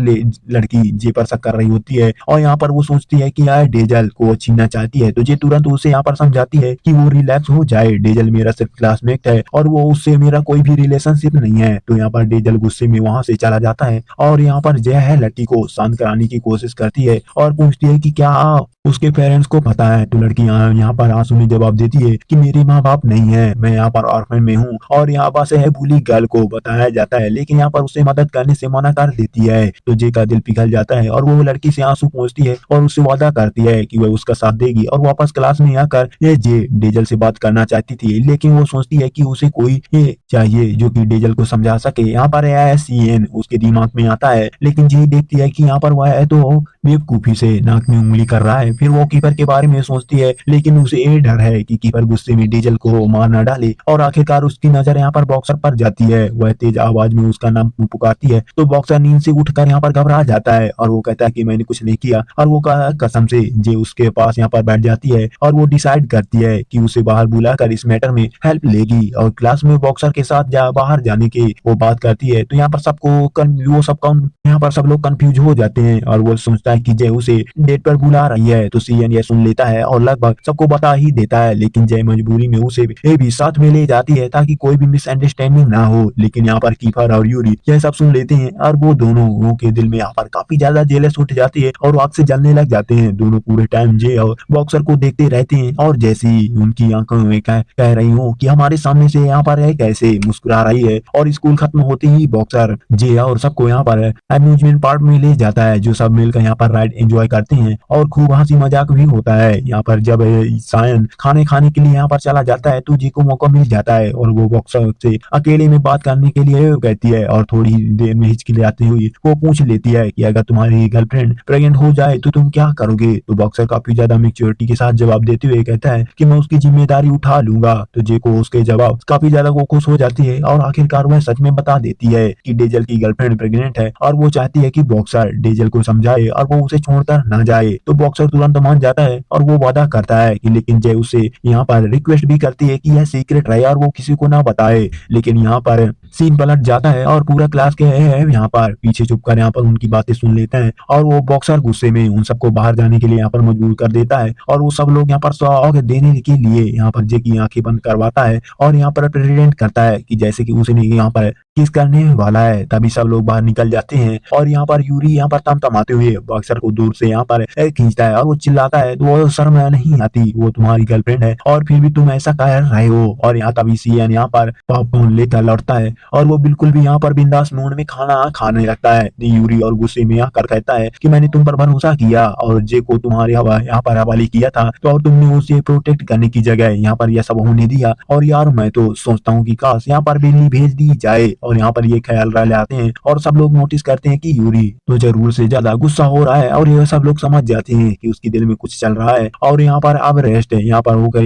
लड़की जे पर शक कर रही होती है और यहाँ पर वो सोचती है कि यार डेजल को छीनना चाहती है। तो जे तुरंत उसे यहाँ पर समझाती है कि वो रिलैक्स हो जाए, डेजल मेरा सिर्फ क्लासमेट है और वो उससे मेरा कोई भी रिलेशनशिप नहीं है। तो यहाँ पर डेजल गुस्से में वहां से चला जाता है और यहाँ पर जय है लड़की को शांत कराने की कोशिश करती है और पूछती है कि क्या उसके पेरेंट्स को पता है। तो लड़की यहाँ पर आंसू में जवाब देती है कि मेरे माँ बाप नहीं है, मैं यहाँ पर ऑर्फन में हूँ। और यहाँ पर से है बुली गर्ल को बताया जाता है लेकिन यहाँ पर उसे मदद करने से मना कर देती है। तो जे का दिल पिघल जाता है और वो लड़की से आंसू पहुँचती है और उससे वादा करती है कि वह उसका साथ देगी और वापस क्लास में आकर ये जे डेजल से बात करना चाहती थी, लेकिन वो सोचती है कि उसे कोई चाहिए जो कि डेजल को समझा सके। यहाँ पर सीएन उसके दिमाग में आता है, लेकिन जे देखती है कि यहाँ पर वह है तो बेवकूफी से नाक में उंगली कर रहा है। फिर वो कीपर के बारे में सोचती है लेकिन उसे ये डर है कि कीपर गुस्से में डीजल को मार न डाले और आखिरकार उसकी नजर यहाँ पर बॉक्सर पर जाती है। वह तेज आवाज में उसका नाम पुकारती है तो बॉक्सर नींद से उठकर यहाँ पर घबरा जाता है और वो कहता है कि मैंने कुछ नहीं किया और वो कसम से जे उसके पास यहाँ पर बैठ जाती है और वो डिसाइड करती है कि उसे बाहर बुलाकर इस मैटर में हेल्प लेगी और क्लास में बॉक्सर के साथ बाहर जाने की वो बात करती है। तो यहाँ पर यहाँ पर सब लोग कंफ्यूज हो जाते हैं और वो सोचता है कि जय उसे डेट पर बुला रही है। तो सीएन यह सुन लेता है और लगभग सबको बता ही देता है, लेकिन जय मजबूरी में उसे भी साथ में ले जाती है ताकि कोई भी मिसअंडरस्टैंडिंग ना हो। लेकिन यहाँ पर कीपर और यूरी यह सब सुन लेते हैं और वो दोनों के दिल में यहाँ पर काफी ज्यादा जेलस उठ जाती है और आग से जलने लग जाते हैं। दोनों पूरे टाइम जय और बॉक्सर को देखते रहते हैं और जैसे ही उनकी आंखों में कह रही हूँ कि हमारे सामने से यहाँ पर है कैसे मुस्कुरा रही है। और स्कूल खत्म होते ही बॉक्सर जय और सबको यहाँ पर अम्यूजमेंट पार्क में ले जाता है जो सब मिलकर यहाँ पर राइड एंजॉय करते हैं और खूब हंसी मजाक भी होता है। यहाँ पर जब सायन खाने के लिए यहाँ पर चला जाता है तो जी को मौका मिल जाता है और वो बॉक्सर से अकेले में बात करने के लिए कहती है और थोड़ी देर में हिचकिचाते हुए वो पूछ लेती है कि अगर तुम्हारी गर्लफ्रेंड प्रेग्नेंट हो जाए तो तुम क्या करोगे। तो बॉक्सर काफी ज्यादा मैच्योरिटी के साथ जवाब देते हुए कहता है कि मैं उसकी जिम्मेदारी उठा लूंगा। तो जे को उसके जवाब काफी ज्यादा वो खुश हो जाती है और आखिरकार वह सच में बता देती है कि डेजल की गर्लफ्रेंड प्रेग्नेंट है और वो चाहती है कि बॉक्सर डेजल को समझाए और वो उसे छोड़कर ना जाए। तो बॉक्सर तुरंत मान जाता है और वो वादा करता है कि लेकिन जय उसे यहाँ पर रिक्वेस्ट भी करती है कि यह सीक्रेट रहे और वो किसी को ना बताए। लेकिन यहाँ पर सीन पलट जाता है और पूरा क्लास के यहाँ पर पीछे चुप कर यहाँ पर उनकी बातें सुन लेते हैं और वो बॉक्सर गुस्से में उन सबको बाहर जाने के लिए यहाँ पर मजबूर कर देता है और वो सब लोग यहाँ पर सौगात देने के लिए यहाँ पर जय की आंखें बंद करवाता है और यहाँ पर प्रेजेंट करता है कि जैसे कि उसने यहाँ पर किस करने वाला है। तभी सब लोग बाहर निकल जाते हैं और यहाँ पर यूरी यहाँ पर तमतमाते हुए बॉक्सर को दूर से यहाँ पर खींचता है और वो चिल्लाता है, तो वो शर्म नहीं आती, वो तुम्हारी गर्लफ्रेंड है और फिर भी तुम ऐसा कर रहे हो। और यहाँ तभी सीएन यहाँ पर पॉपकॉर्न लेकर लौटता है और वो बिल्कुल भी यहाँ पर बिंदास मूड में खाना खाने लगता है। यूरी और गुस्से में आकर कहता है कि मैंने तुम पर भरोसा किया और जे को तुम्हारे यहाँ पर हवाले किया था, तो और तुमने उसे प्रोटेक्ट करने की जगह यहाँ पर यह सब होने दिया। और यार मैं तो सोचता हूँ कि काश यहाँ पर बिल्ली भेज दी जाए। और यहाँ पर ये ख्याल लाते हैं और सब लोग नोटिस करते हैं कि यूरी तो जरूर से ज्यादा गुस्सा हो रहा है और ये सब लोग समझ जाते हैं कि उसके दिल में कुछ चल रहा है। और यहाँ पर अब रेस्ट है, यहाँ पर होकर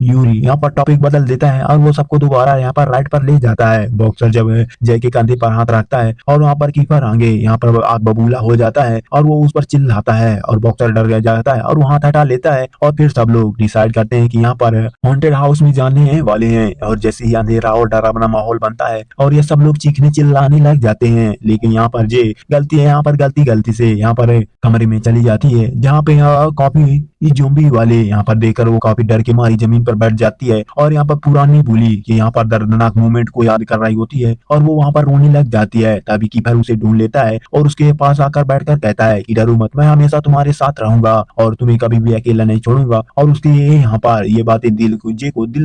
यूरी यहाँ पर टॉपिक बदल देता है और वो सबको दोबारा यहाँ पर राइट पर ले जाता है। बॉक्सर जब जय के कंधे पर हाथ रखता है और वहाँ पर कीपर आगे यहाँ पर आग बबूला हो जाता है और वो उस पर चिल्लाता है और बॉक्सर डर जाता है और वो हाथ हटा लेता है। और फिर सब लोग डिसाइड करते हैं कि यहाँ पर हॉन्टेड हाउस में जाने वाले हैं। और जैसे ही अंधेरा और डरावना माहौल बनता है और ये सब लोग चीखने चिल्लाने लग जाते हैं, लेकिन यहाँ पर जे गलती है, यहाँ पर गलती से यहाँ पर कमरे में चली जाती है जहाँ पे कॉफी जोम्बी वाले यहाँ पर देखकर वो काफी डर के मारी जमीन पर बैठ जाती है और यहाँ पर पुरानी भूली कि यहाँ पर दर्दनाक मोमेंट को याद कर रही होती है और वो वहाँ पर रोने लग जाती है। तभी कीपर उसे ढूंढ लेता है और उसके पास आकर बैठकर कहता है कि डरो मत, मैं हमेशा तुम्हारे साथ रहूंगा और तुम्हें कभी भी अकेला नहीं छोड़ूंगा। और उसके यहाँ पर ये बातें दिल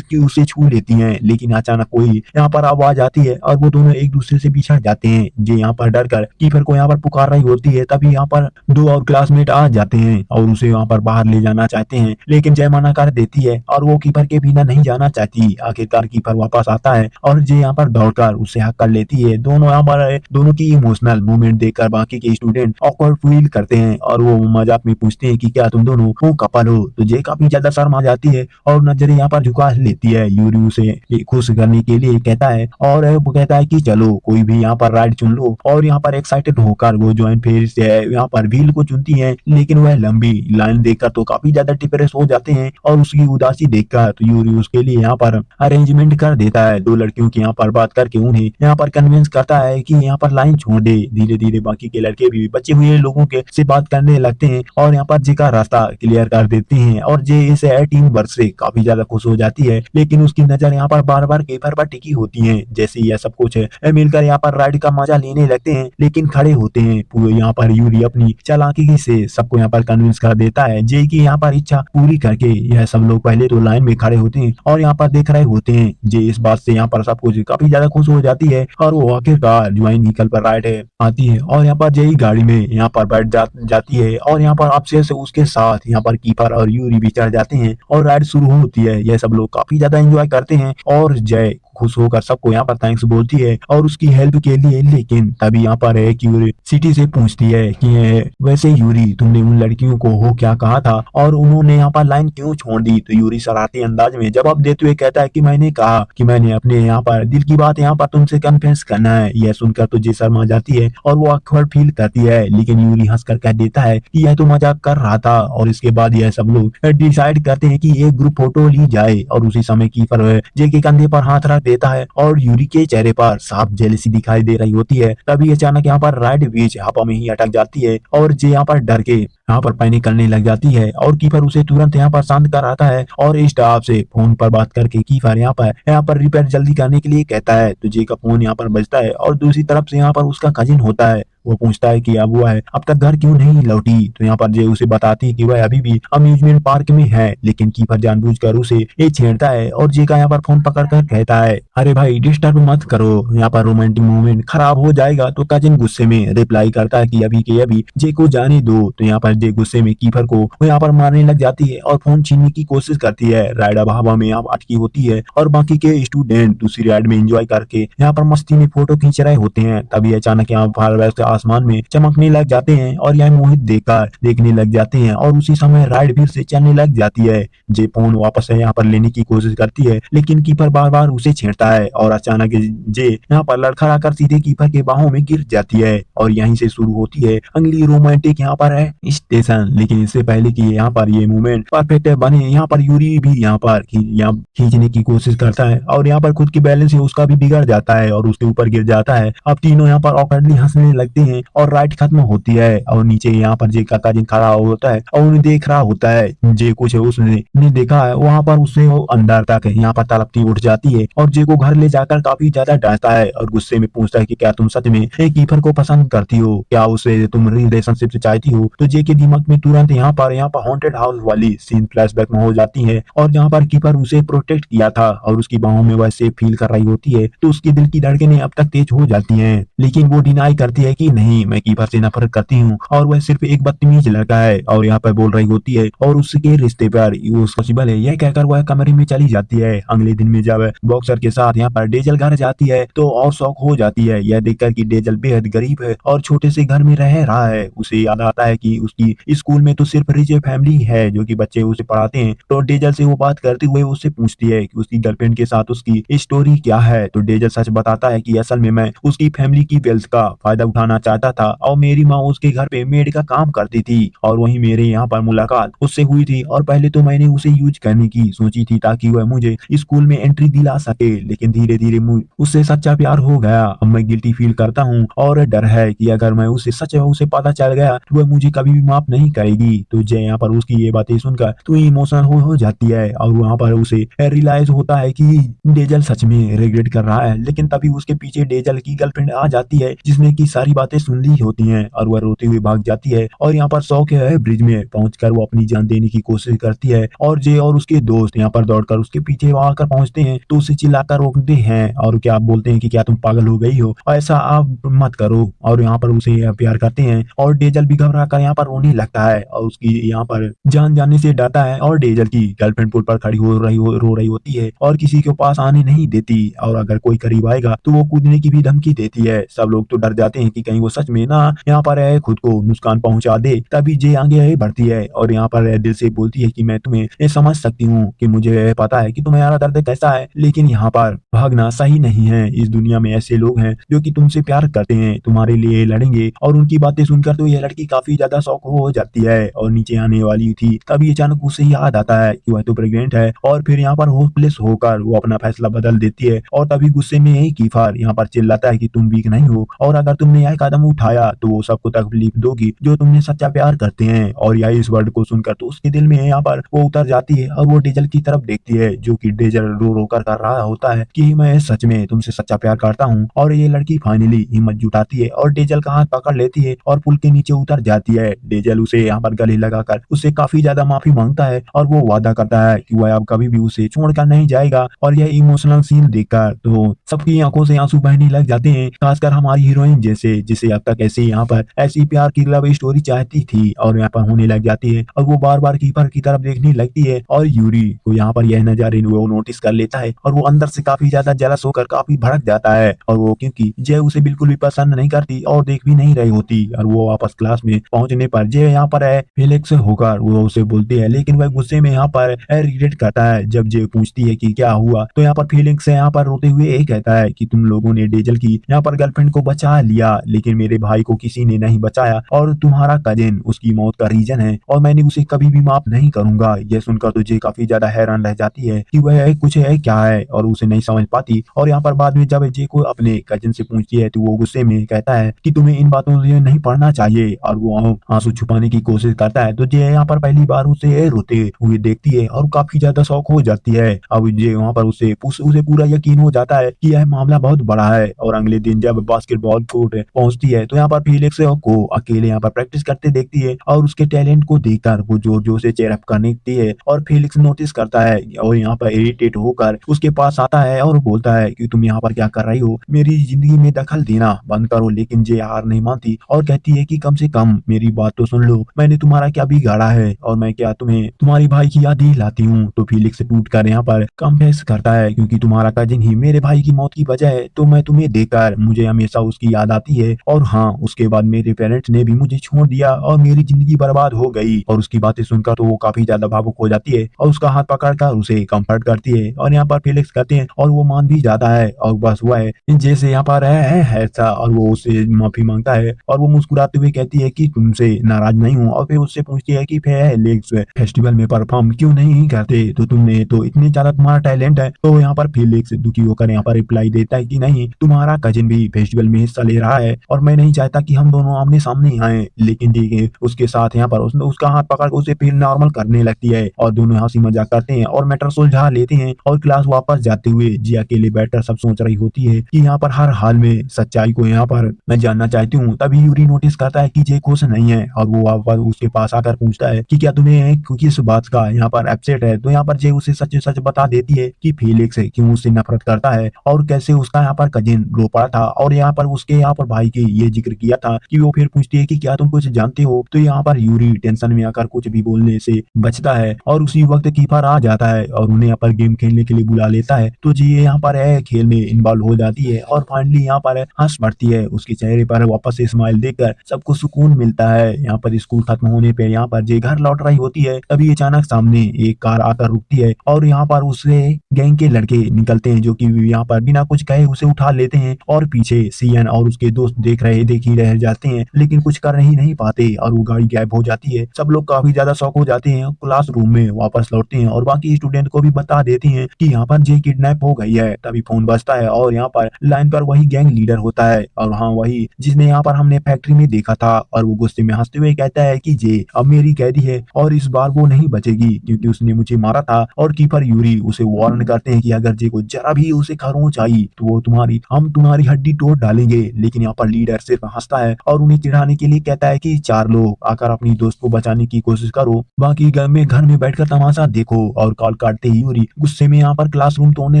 की उसे छू लेती हैं। लेकिन अचानक कोई यहाँ पर आवाज आती है और वो दोनों एक दूसरे से बिछड़ जाते हैं। जे यहाँ पर डर कर कीपर को यहाँ पर पुकार रही होती है, तभी यहाँ पर दो और क्लासमेट आ जाते हैं और उसे वहाँ पर बाहर ले जाना चाहते हैं, लेकिन जय मना कर देती है और वो कीपर के बिना नहीं जाना चाहती। आखिरकार कीपर वापस आता है और जय यहाँ पर दौड़कर उसे हक कर लेती है। दोनों यहाँ पर दोनों की इमोशनल मूवमेंट देखकर बाकी के स्टूडेंट ऑकवर्ड फील करते हैं और वो मजाक में पूछते हैं कि क्या तुम दोनों कपल हो। तो जय काफी ज्यादा शर्मा जाती है और नजरें यहाँ पर झुका लेती है। यूरी उसे खुश करने के लिए कहता है और वो कहता है कि चलो कोई भी यहाँ पर राइड चुन लो। और यहाँ पर एक्साइटेड होकर वो ज्वाइन फिर से यहाँ पर व्हील को चुनती है, लेकिन वह लंबी लाइन देखकर तो काफी ज्यादा डिप्रेस हो जाते हैं और उसकी उदासी देखकर तो यूरी उसके लिए यहाँ पर अरेंजमेंट कर देता है। दो लड़कियों की यहाँ पर बात करके उन्हें यहाँ पर कन्विंस करता है कि यहाँ पर लाइन छोड़ दे। धीरे धीरे बाकी के लड़के भी बचे हुए लोगों के से बात करने लगते हैं और यहाँ पर जे का रास्ता क्लियर कर देते हैं और जे इसे टीम वर्क से काफी ज्यादा खुश हो जाती है। लेकिन उसकी नजर यहाँ पर बार बार कीपर पर टिकी होती है। जैसे यह सब कुछ मिलकर यहाँ पर राइड का मजा लेने लगते हैं, लेकिन खड़े होते हैं। पूरे यहाँ पर यूरी अपनी चालाकी से सबको यहाँ पर कन्विंस कर देता है जे की यहाँ पर इच्छा पूरी करके। यह सब लोग पहले तो लाइन में खड़े होते हैं और यहाँ पर देख रहे होते हैं। जे इस बात से यहाँ पर सब कुछ काफी ज्यादा खुश हो जाती है और वो आखिरकार ज्वाइन व्हीकल पर राइड आती है और यहाँ पर जे गाड़ी में यहाँ पर बैठ जाती है और यहाँ पर अक्षय से उसके साथ यहाँ पर कीपर और यूरी भी चढ़ जाते हैं और राइड शुरू होती है। यह सब लोग काफी ज्यादा एंजॉय करते हैं और जय खुश होकर सबको यहाँ पर थैंक्स बोलती है और उसकी हेल्प के लिए। लेकिन तभी यहाँ पर है कि सिटी से पूछती है कि वैसे यूरी तुमने उन लड़कियों को हो क्या कहा था और उन्होंने यहाँ पर लाइन क्यों छोड़ दी। तो यूरी शरारती अंदाज में जवाब देते हुए कहता है कि मैंने कहा कि मैंने अपने यहाँ पर दिल की बात यहाँ पर तुमसे कन्फेस करना है। यह सुनकर तो जे शर्मा जाती है और वो अखबार फील करती है, लेकिन यूरी हंसकर कह देता है कि यह तो मजाक कर रहा था। और इसके बाद यह सब लोग डिसाइड करते हैं कि एक ग्रुप फोटो ली जाए और उसी समय कीपर जे के कंधे पर हाथ रख देता है और यूरी के चेहरे पर साफ जेलसी दिखाई दे रही होती है। तभी अचानक यहाँ पर राइड बीच हवा में ही अटक जाती है और जे यहाँ पर डर के यहाँ पर पैनिक करने लग जाती है और कीपर उसे तुरंत यहाँ पर शांत कर आता है और स्टाफ से फोन पर बात करके कीपर यहाँ पर रिपेयर जल्दी करने के लिए कहता है। तो जे का फोन यहाँ पर बजता है और दूसरी तरफ से यहाँ पर उसका कजिन होता है। वो पूछता है कि अब हुआ है अब तक घर क्यों नहीं लौटी। तो यहाँ पर जे उसे बताती है कि वह अभी भी अम्यूजमेंट पार्क में है, लेकिन कीपर जानबूझकर उसे ये छेड़ता है और जे का यहाँ पर फोन पकड़कर कहता है अरे भाई डिस्टर्ब मत करो, यहाँ पर रोमांटिक मूवमेंट खराब हो जाएगा। तो कजिन गुस्से में रिप्लाई करता है कि अभी के अभी जे को जाने दो। तो यहाँ पर जे गुस्से में कीपर को यहाँ पर मारने लग जाती है और फोन छीनने की कोशिश करती है। राइड अब हवा में यहाँ अटकी होती है और बाकी के स्टूडेंट दूसरी राइड में एंजॉय करके यहाँ पर मस्ती में फोटो खींच रहे होते हैं। तभी अचानक यहाँ फायरवर्क्स आसमान में चमकने लग जाते हैं और यह मोहित देखने लग जाते हैं और उसी समय राइड फिर से चलने लग जाती है। जे फोन वापस यहाँ पर लेने की कोशिश करती है, लेकिन कीपर बार बार उसे छेड़ता है और अचानक जे यहाँ पर लड़खड़ा कर सीधे कीपर के बाहों में गिर जाती है और यहीं से शुरू होती है अगली रोमांटिक यहाँ पर है स्टेशन। लेकिन इससे पहले कि यहाँ पर ये मूवमेंट परफेक्ट बने, यहाँ पर यूरी भी यहाँ पर यहाँ खींचने की कोशिश करता है और यहाँ पर खुद की बैलेंस है उसका भी बिगड़ जाता है और उसके ऊपर गिर जाता है। अब तीनों यहाँ पर ऑकवर्डली हंसने लगते हैं और राइड खत्म होती है और नीचे यहाँ पर जे का काजिन खड़ा होता है और उन्हें देख रहा होता है। जे कुछ उसने नहीं देखा है वहाँ पर उससे वो अंदर तक यहाँ पर तड़पती उठ जाती है और जे को घर ले जाकर काफी ज्यादा डांटता है और गुस्से में पूछता है कि क्या तुम सच में एक कीपर को पसंद करती हो, क्या उसे तुम रिलेशनशिप से चाहती हो। तो जे के दिमाग में तुरंत यहाँ पर हॉन्टेड हाउस वाली सीन फ्लैशबैक में हो जाती है और जहाँ पर कीपर उसे प्रोटेक्ट किया था और उसकी बाहों में वह सेफ फील कर रही होती है तो उसके दिल की धड़कनें अब तक तेज हो जाती हैं। लेकिन वो डिनाई करती है कि नहीं, मैं कीपर से नफरत करती हूँ और वह सिर्फ एक बदतमीज लड़का है और यहाँ पर बोल रही होती है और उसके रिश्ते पर पॉसिबल है। यह कहकर वह कमरे में चली जाती है। अगले दिन में जब बॉक्सर के साथ यहाँ पर डेजल घर जाती है तो और शौक हो जाती है यह देखकर कि डेजल बेहद गरीब है और छोटे से घर में रह रहा है। उसे याद आता है कि उसकी स्कूल में तो सिर्फ रिच फैमिली है जो कि बच्चे उसे पढ़ाते हैं। तो डेजल से वो बात करते हुए उससे पूछती है कि उसकी गर्लफ्रेंड के साथ उसकी स्टोरी क्या है। तो डेजल सच बताता है कि असल में मैं उसकी फैमिली की वेल्थ का फायदा उठाना चाहता था और मेरी माँ उसके घर पे मेड का काम करती थी और वहीं मेरे यहाँ पर मुलाकात उससे हुई थी और पहले तो मैंने उसे यूज करने की सोची थी ताकि वह मुझे स्कूल में एंट्री दिला सके, लेकिन धीरे धीरे उससे सच्चा प्यार हो गया। अब मैं गिल्टी फील करता हूँ और डर है कि अगर मैं उसे पता चल गया तो वह मुझे कभी भी माफ नहीं करेगी। तो जय यहाँ पर उसकी ये बातें सुनकर तो इमोशनल हो जाती है और वहाँ पर उसे रियलाइज होता है कि डेजल सच में रिग्रेट कर रहा है। लेकिन तभी उसके पीछे डेजल की गर्लफ्रेंड आ जाती है जिसने की सारी बातें सुन ली होती हैं और वह रोते हुए भाग जाती है और यहाँ पर शौक है ब्रिज में पहुंचकर वो अपनी जान देने की कोशिश करती है और जे और उसके दोस्त यहाँ पर दौड़कर उसके पीछे आकर पहुंचते हैं तो उसे चिल्लाकर रोकते हैं और क्या बोलते हैं कि क्या तुम पागल हो गई हो, ऐसा आप मत करो। और यहाँ पर उसे प्यार करते हैं और डेजल भी घबरा कर यहाँ पर रोने लगता है और उसकी यहाँ पर जान जाने से डरता है और डेजल की गर्लफ्रेंड पुल पर खड़ी रो रही होती है और किसी के पास आने नहीं देती और अगर कोई करीब आएगा तो वो कूदने की भी धमकी देती है। सब लोग तो डर जाते हैं कि कहीं वो सच में ना यहाँ पर खुद को नुकसान पहुंचा दे। तभी जे आगे बढ़ती है और यहाँ पर दिल से बोलती है कि मैं तुम्हें ये समझ सकती हूँ कि मुझे पता है कि तुम्हारा दर्द कैसा है, लेकिन यहाँ पर भागना सही नहीं है। इस दुनिया में ऐसे लोग हैं जो कि तुमसे प्यार करते हैं, तुम्हारे लिए लड़ेंगे। और उनकी बातें सुनकर तो यह लड़की काफी ज्यादा शौक हो जाती है और नीचे आने वाली थी तभी अचानक उसे याद आता है कि वह तो प्रेग्नेंट है और फिर यहाँ पर होपलेस होकर वो अपना फैसला बदल देती है और तभी गुस्से में एक कीफर यहाँ पर चिल्लाता है कि तुम वीक नहीं हो और अगर तुमने यह कदम उठाया तो वो सबको तकलीफ दोगी जो तुमने सच्चा प्यार करते हैं। और यह इस वर्ड को सुनकर तो उसके दिल में यहाँ पर वो उतर जाती है और वो डेजल की तरफ देखती है जो कि डेजल रो रो कर रहा होता है कि मैं सच में तुमसे सच्चा प्यार करता हूँ। और ये लड़की फाइनली हिम्मत जुटाती है और डेजल का हाथ पकड़ लेती है और पुल के नीचे उतर जाती है। डेजल उसे यहाँ पर गले लगाकर उससे काफी ज्यादा माफी मांगता है और वो वादा करता है कि वह अब कभी भी उसे छोड़कर नहीं जाएगा। और यह इमोशनल सीन देखकर तो सबकी आंखों से आंसू बहने लग जाते हैं, खासकर हमारी हीरोइन जैसे जिसे अब तक ऐसे यहाँ पर ऐसी प्यार की लव स्टोरी चाहती थी और यहाँ पर होने लग जाती है और वो बार बार कीपर की तरफ देखने लगती है। और यूरी को यहाँ पर यह नजारे वो नोटिस कर लेता है और वो अंदर से काफी ज्यादा जेलस होकर काफी भड़क जाता है और वो क्योंकि जय उसे बिल्कुल भी पसंद नहीं करती और देख भी नहीं रही होती। और वो वापस क्लास में पहुंचने पर जय यहाँ पर है फेलिक्स होकर वो उसे बोलती है, लेकिन वह गुस्से में यहाँ पर रिग्रेट करता है। जब जय पूछती है कि क्या हुआ तो यहाँ पर फेलिक्स यहाँ पर रोते हुए यही कहता है कि तुम लोगों ने डेजल की यहाँ पर गर्लफ्रेंड को बचा लिया लेकिन मेरे भाई को किसी ने नहीं बचाया और तुम्हारा कजिन उसकी मौत का रीजन है और मैंने उसे कभी भी माफ नहीं करूंगा। यह सुनकर तुझे काफी ज्यादा हैरान रह जाती है कि वह कुछ है क्या है और उसे नहीं समझ पाती। और यहाँ पर बाद में जब जे को अपने कजिन से पूछती है तो वो गुस्से में कहता है कि तुम्हें इन बातों से नहीं पढ़ना चाहिए और वो आंसू छुपाने की कोशिश करता है। तो जे यहाँ पर पहली बार उसे रोते हुए देखती है और काफी ज्यादा शौक हो जाती है। अब जे वहाँ पर उसे पूरा यकीन हो जाता है कि यह मामला बहुत बड़ा है। और अगले दिन जब बास्केटबॉल कोर्ट पहुंचती है तो यहाँ पर फेलिक्स को अकेले यहाँ पर प्रैक्टिस करते देखती है और उसके टैलेंट को देखकर वो जोर जोर से चेयर अप करने लगती है। और फेलिक्स नोटिस करता है और यहाँ पर इरिटेट होकर उसके पास आता है और बोलता है कि तुम यहाँ पर क्या कर रही हो, मेरी जिंदगी में दखल देना बंद करो। लेकिन जे हार नहीं मानती और कहती है कि कम से कम मेरी बात तो सुन लो, मैंने तुम्हारा क्या बिगाड़ा है और मैं क्या तुम्हें तुम्हारी भाई की याद दिलाती हूँ। तो फेलिक्स टूट कर यहाँ पर कन्फेस करता है क्योंकि तुम्हारा कजिन ही मेरे भाई की मौत की वजह है तो मैं तुम्हें देखकर मुझे हमेशा उसकी याद आती है। और हाँ, उसके बाद मेरे पेरेंट्स ने भी मुझे छोड़ दिया और मेरी जिंदगी बर्बाद हो गई। और उसकी बातें सुनकर तो वो काफी ज्यादा भावुक हो जाती है और उसका हाथ पकड़कर उसे कंफर्ट करती है और यहाँ पर फेलिक्स कहते हैं और वो मान भी जाता है और बस हुआ है जैसे यहाँ पर है ऐसा और वो उससे माफी मांगता है और वो मुस्कुराते हुए कहती है कि तुमसे नाराज नहीं हूँ और फिर उससे पूछती है कि फेलिक्स फेस्टिवल में परफॉर्म क्यों नहीं करते, तो तुमने तो इतने ज्यादा तुम्हारा टैलेंट है। तो यहाँ पर फेलिक्स दुखी होकर यहाँ पर रिप्लाई देता है कि नहीं, तुम्हारा कजिन भी फेस्टिवल में हिस्सा ले रहा है और मैं नहीं चाहता कि हम दोनों आमने सामने आए। लेकिन देखिए उसके साथ यहाँ पर उसने उसका हाथ पकड़ कर उसे फिर नॉर्मल करने लगती है और दोनों हंसी मजाक करते हैं और मैटर सुलझा लेते हैं और क्लास वापस जाते हुए जी अकेले बैठकर सब सोच रही होती है कि यहाँ पर हर हाल में सच्चाई को यहाँ पर मैं जानना चाहती हूँ। तभी यूरी नोटिस करता है कि जे खुश नहीं है और वो वापस उसके पास आकर पूछता है कि क्या तुम्हें किस बात का यहाँ पर अपसेट है। तो यहाँ पर जे उसे सच सच बता देती है कि फेलिक्स क्यों उससे नफरत करता है और कैसे उसका यहाँ पर कजिन रो पड़ा था और यहाँ पर उसके यहाँ पर भाई के ये जिक्र किया था कि वो फिर पूछती है कि क्या तुम कुछ जानते हो। तो यहाँ पर यूरी टेंशन में आकर कुछ भी बोलने से बचता है और उसी वक्त कीपर आ जाता है और उन्हें यहाँ पर गेम खेलने के लिए बुला लेता है। तो जी यहाँ पर खेल में इन्वॉल्व हो जाती है और फाइनली यहाँ पर हंस पड़ती है। उसके चेहरे पर वापस से स्माइल देखकर सबको सुकून मिलता है। यहाँ पर स्कूल खत्म होने पर यहाँ पर जे घर लौट रही होती है तभी अचानक सामने एक कार आकर रुकती है और यहाँ पर उससे गैंग के लड़के निकलते हैं जो कि यहाँ पर बिना कुछ कहे उसे उठा लेते हैं और पीछे सीएन और उसके दोस्त देख ही रह जाते हैं लेकिन कुछ कर नहीं पाते और वो गाड़ी गायब हो जाती है। सब लोग काफी ज्यादा शॉक हो जाते हैं, क्लासरूम में वापस लौटते हैं और बाकी स्टूडेंट को भी बता देते हैं कि यहाँ पर जे किडनैप हो गई है। तभी फोन बजता है और यहाँ पर लाइन पर वही गैंग लीडर होता है और हाँ वही जिसने यहाँ पर हमने फैक्ट्री में देखा था और वो गुस्से में हंसते हुए कहता है कि जे अब मेरी कैदी है और इस बार वो नहीं बचेगी क्योंकि उसने मुझे मारा था। और कीपर यूरी उसे वार्न करते हैं कि अगर जे को जरा भी उसे खरोंच आई तो वो हम तुम्हारी हड्डी तोड़ डालेंगे। लेकिन यहाँ पर लीडर सिर्फ हंसता है और उन्हें चिढ़ाने के लिए कहता है कि चार लोग आकर अपनी दोस्त को बचाने की कोशिश करो, बाकी घर में बैठकर तमाशा देखो। और कॉल काटते ही यूरी गुस्से में यहाँ पर क्लासरूम तोड़ने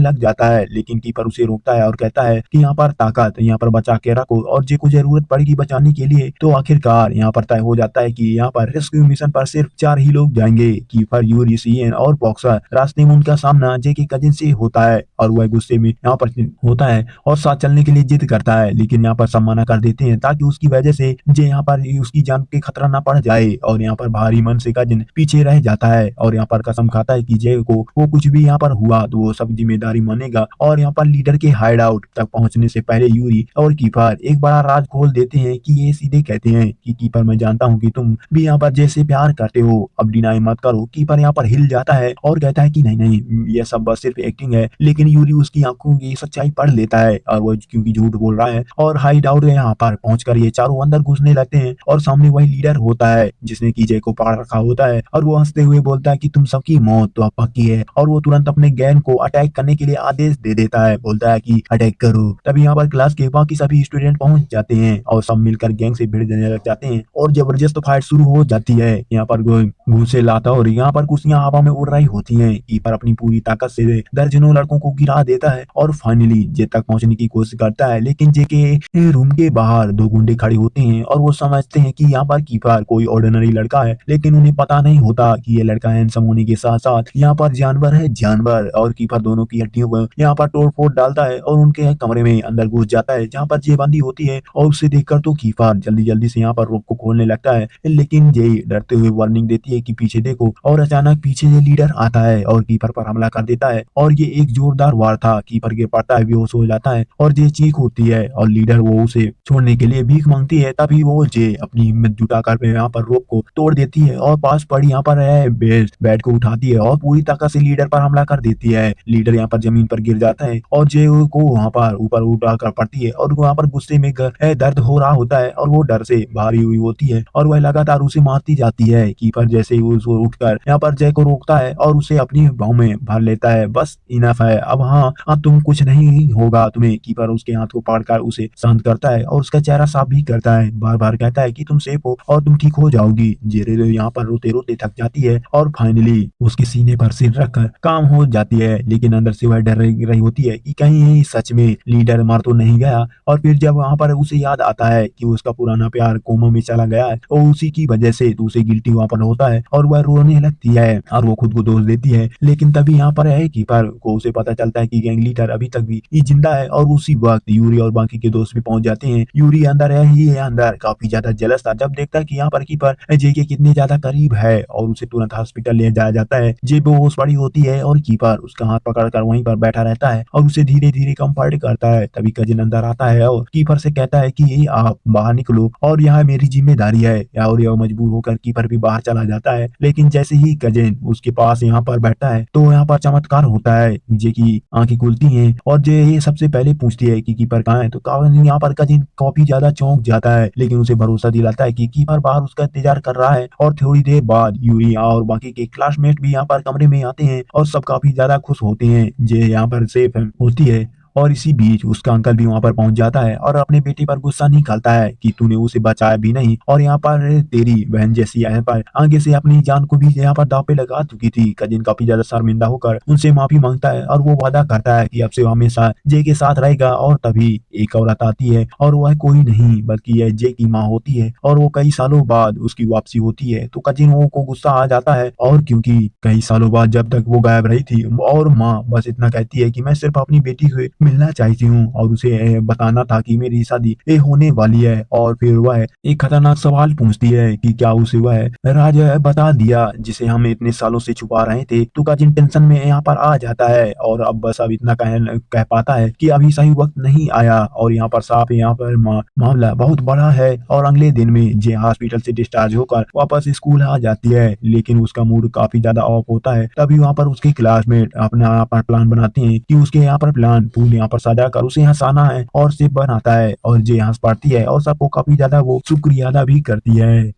लग जाता है लेकिन कीपर उसे रोकता है और कहता है कि यहाँ पर ताकत यहाँ पर बचा के रखो और जे को जरूरत पड़ेगी बचाने के लिए। तो आखिरकार यहाँ पर तय हो जाता है कि यहाँ पर रेस्क्यू मिशन पर सिर्फ 4 ही लोग जाएंगे, कीपर यूरी सीएन और बॉक्सर। रास्ते में उनका सामना जे के कजिन से होता है और वह गुस्से में यहाँ पर होता है और साथ चलने के लिए जिद करता है लेकिन यहाँ पर सब मना कर देते हैं ताकि उसकी वजह से जे यहाँ पर उसकी जान के खतरा ना पड़ जाए। और यहाँ पर भारी मन से कजिन पीछे रह जाता है और यहाँ पर कसम खाता है कि जे को वो कुछ भी यहाँ पर हुआ तो वो सब जिम्मेदारी मानेगा। और यहाँ पर लीडर के हाइड आउट तक पहुंचने से पहले यूरी और कीपर एक बड़ा राज खोल देते हैं कि ये सीधे कहते हैं कि कीपर मैं जानता हूँ कि तुम भी यहाँ पर जैसे प्यार करते हो, अब डिनाई मत करो। कीपर यहाँ पर हिल जाता है और कहता है कि नहीं नहीं ये सब बस सिर्फ एक्टिंग है। लेकिन यूरी उसकी आंखों की सच्चाई पढ़ लेता है और वो क्योंकि झूठ बोल रहा है। और हाइड आउट यहाँ पर पहुंचकर ये चारों अंदर घुसने लगते हैं और सामने वही लीडर होता है जिसने की जय को पकड़ रखा होता है और वो हंसते हुए बोलता है कि तुम सबकी मौत तो अब पक्की है। और वो तुरंत अपने गैंग को अटैक करने के लिए आदेश दे देता है, बोलता है कि अटैक करो। तभी यहाँ पर क्लास के बाकी सभी स्टूडेंट पहुंच जाते हैं और सब मिलकर गैंग से भिड़ जाने लग जाते हैं और जबरदस्त फाइट शुरू हो जाती है। यहाँ पर घूसे लाता और यहाँ पर कुर्सियां हवा में उड़ रही होती हैं। कीपर अपनी पूरी ताकत से दर्जनों लड़कों को गिरा देता है और फाइनली जे तक पहुंचने की कोशिश करता है लेकिन जे के रूम के बाहर 2 गुंडे खड़े होते हैं और वो समझते हैं कि यहाँ पर कीपर कोई ऑर्डिनरी लड़का है लेकिन उन्हें पता नहीं होता कि ये लड़का हैंडसम होने के साथ साथ यहाँ पर जानवर है जानवर। और कीपर दोनों की हड्डियों को यहाँ पर तोड़ फोड़ डालता है और उनके कमरे में अंदर घुस जाता है जहाँ पर जे बंदी होती है और उसे देखकर तो कीपर जल्दी जल्दी से यहाँ पर रोप को खोलने लगता है लेकिन जे डरते हुए वार्निंग देती है कि पीछे देखो। और अचानक पीछे से लीडर आता है और कीपर पर हमला कर देता है और ये एक जोरदार वार था। कीपर गिर पड़ता है, बेहोश हो जाता है और जे चीख उठती है और लीडर वो उसे छोड़ने के लिए भीख मांगती है। तभी वो जे अपनी हिम्मत जुटाकर यहाँ पर रोप को तोड़ देती है और पास पड़ी यहाँ पर बेड को उठाती है और पूरी ताकत से लीडर पर हमला कर देती है। लीडर यहाँ पर जमीन पर गिर जाता है और जे को वहाँ पर ऊपर उठा कर पड़ती है और वहाँ पर गुस्से में दर्द हो रहा होता है और वो डर से भारी हुई होती है और वह लगातार उसे मारती जाती है। कीपर जैसे ही उसको उठकर यहाँ पर जय को रोकता है और उसे अपनी बाहों में भर लेता है। बस इनफ है, अब हाँ अब तुम कुछ नहीं होगा तुम्हें। कीपर उसके हाथ को पकड़कर उसे शांत करता है और उसका चेहरा साफ भी करता है, बार बार कहता है कि तुम सेफ हो और तुम ठीक हो जाओगी। जेरे यहाँ पर रोते रोते थक जाती है और फाइनली उसके सीने पर सिर रखकर काम हो जाती है लेकिन अंदर से वह डर रही होती है कि कहीं ये सच में लीडर मर तो नहीं गया। और फिर जब वहाँ पर उसे याद आता है कि उसका पुराना प्यार कोमा में चला गया है और उसी की वजह से तो उसे गिल्टी वहाँ पर होता है और वह रोने लगती है और वो खुद को दोष देती है। लेकिन तभी यहाँ पर है कीपर को उसे पता चलता है कि गैंग लीडर अभी तक भी जिंदा है और उसी वक्त यूरी और बाकी के दोस्त भी पहुंच जाते हैं। यूरी अंदर है ही है अंदर काफी ज्यादा जेलस था जब देखता है कि यहाँ पर कीपर जे के कितने ज्यादा करीब है और उसे तुरंत हॉस्पिटल ले जाया जाता है। जे बेहोश पड़ी होती है और कीपर उसका हाथ पकड़कर वहीं पर बैठा रहता है और उसे धीरे धीरे कंफर्ट करता है। तभी कजिन अंदर आता है और कीपर से कहता है कि आप बाहर निकलो और यहाँ मेरी जिम्मेदारी है और यह मजबूर होकर कीपर भी बाहर चला जाता है। लेकिन जैसे ही कजिन उसके पास यहाँ पर बैठता है तो यहाँ पर चमत्कार होता है। जे की आंखें खुलती हैं और जे ये सबसे पहले पूछती है कि कीपर कहाँ है, तो यहाँ पर कजिन काफी ज्यादा चौंक जाता है, लेकिन उसे भरोसा दिलाता है कि कीपर बाहर उसका इंतजार कर रहा है। और थोड़ी देर बाद यूरी और बाकी के क्लासमेट भी यहाँ पर कमरे में आते हैं और सब काफी ज्यादा खुश होते हैं। जे यहाँ पर सेफ होती है और इसी बीच उसका अंकल भी वहाँ पर पहुंच जाता है और अपने बेटे पर गुस्सा निकालता है कि तूने उसे बचाया भी नहीं और यहाँ पर तेरी बहन जैसी यहाँ पर आगे से अपनी जान को भी यहाँ पर दांव पे लगा चुकी थी। कजिन काफी ज्यादा शर्मिंदा होकर उनसे माफी मांगता है और वो वादा करता है कि अब से वो हमेशा जे के साथ रहेगा। और तभी एक औरत आती है और वह कोई नहीं बल्कि यह जे की माँ होती है और वो कई सालों बाद उसकी वापसी होती है। तो कजिन को गुस्सा आ जाता है और क्योंकि कई सालों बाद जब तक वो गायब रही थी और माँ बस इतना कहती है कि मैं सिर्फ अपनी बेटी को मिलना चाहती हूँ और उसे बताना था कि मेरी शादी होने वाली है। और फिर वह एक खतरनाक सवाल पूछती है कि क्या उसे वह राज बता दिया जिसे हम इतने सालों से छुपा रहे थे। तो काजिन टेंशन में यहाँ पर आ जाता है और अब बस अब इतना कह पाता है कि अभी सही वक्त नहीं आया। और यहाँ पर साफ यहाँ पर मामला बहुत बड़ा है और अगले दिन में जे हॉस्पिटल से डिस्चार्ज होकर वापस स्कूल आ जाती है, लेकिन उसका मूड काफी ज्यादा ऑफ होता है। तभी वहाँ पर उसके क्लासमेट अपना प्लान बनाते हैं कि उसके यहाँ पर प्लान फूल यहाँ पर सजा कर उसे हंसाना है और सिर्फ बनाता है और जे हंस पड़ती है और सबको काफी ज्यादा वो शुक्रिया अदा भी करती है।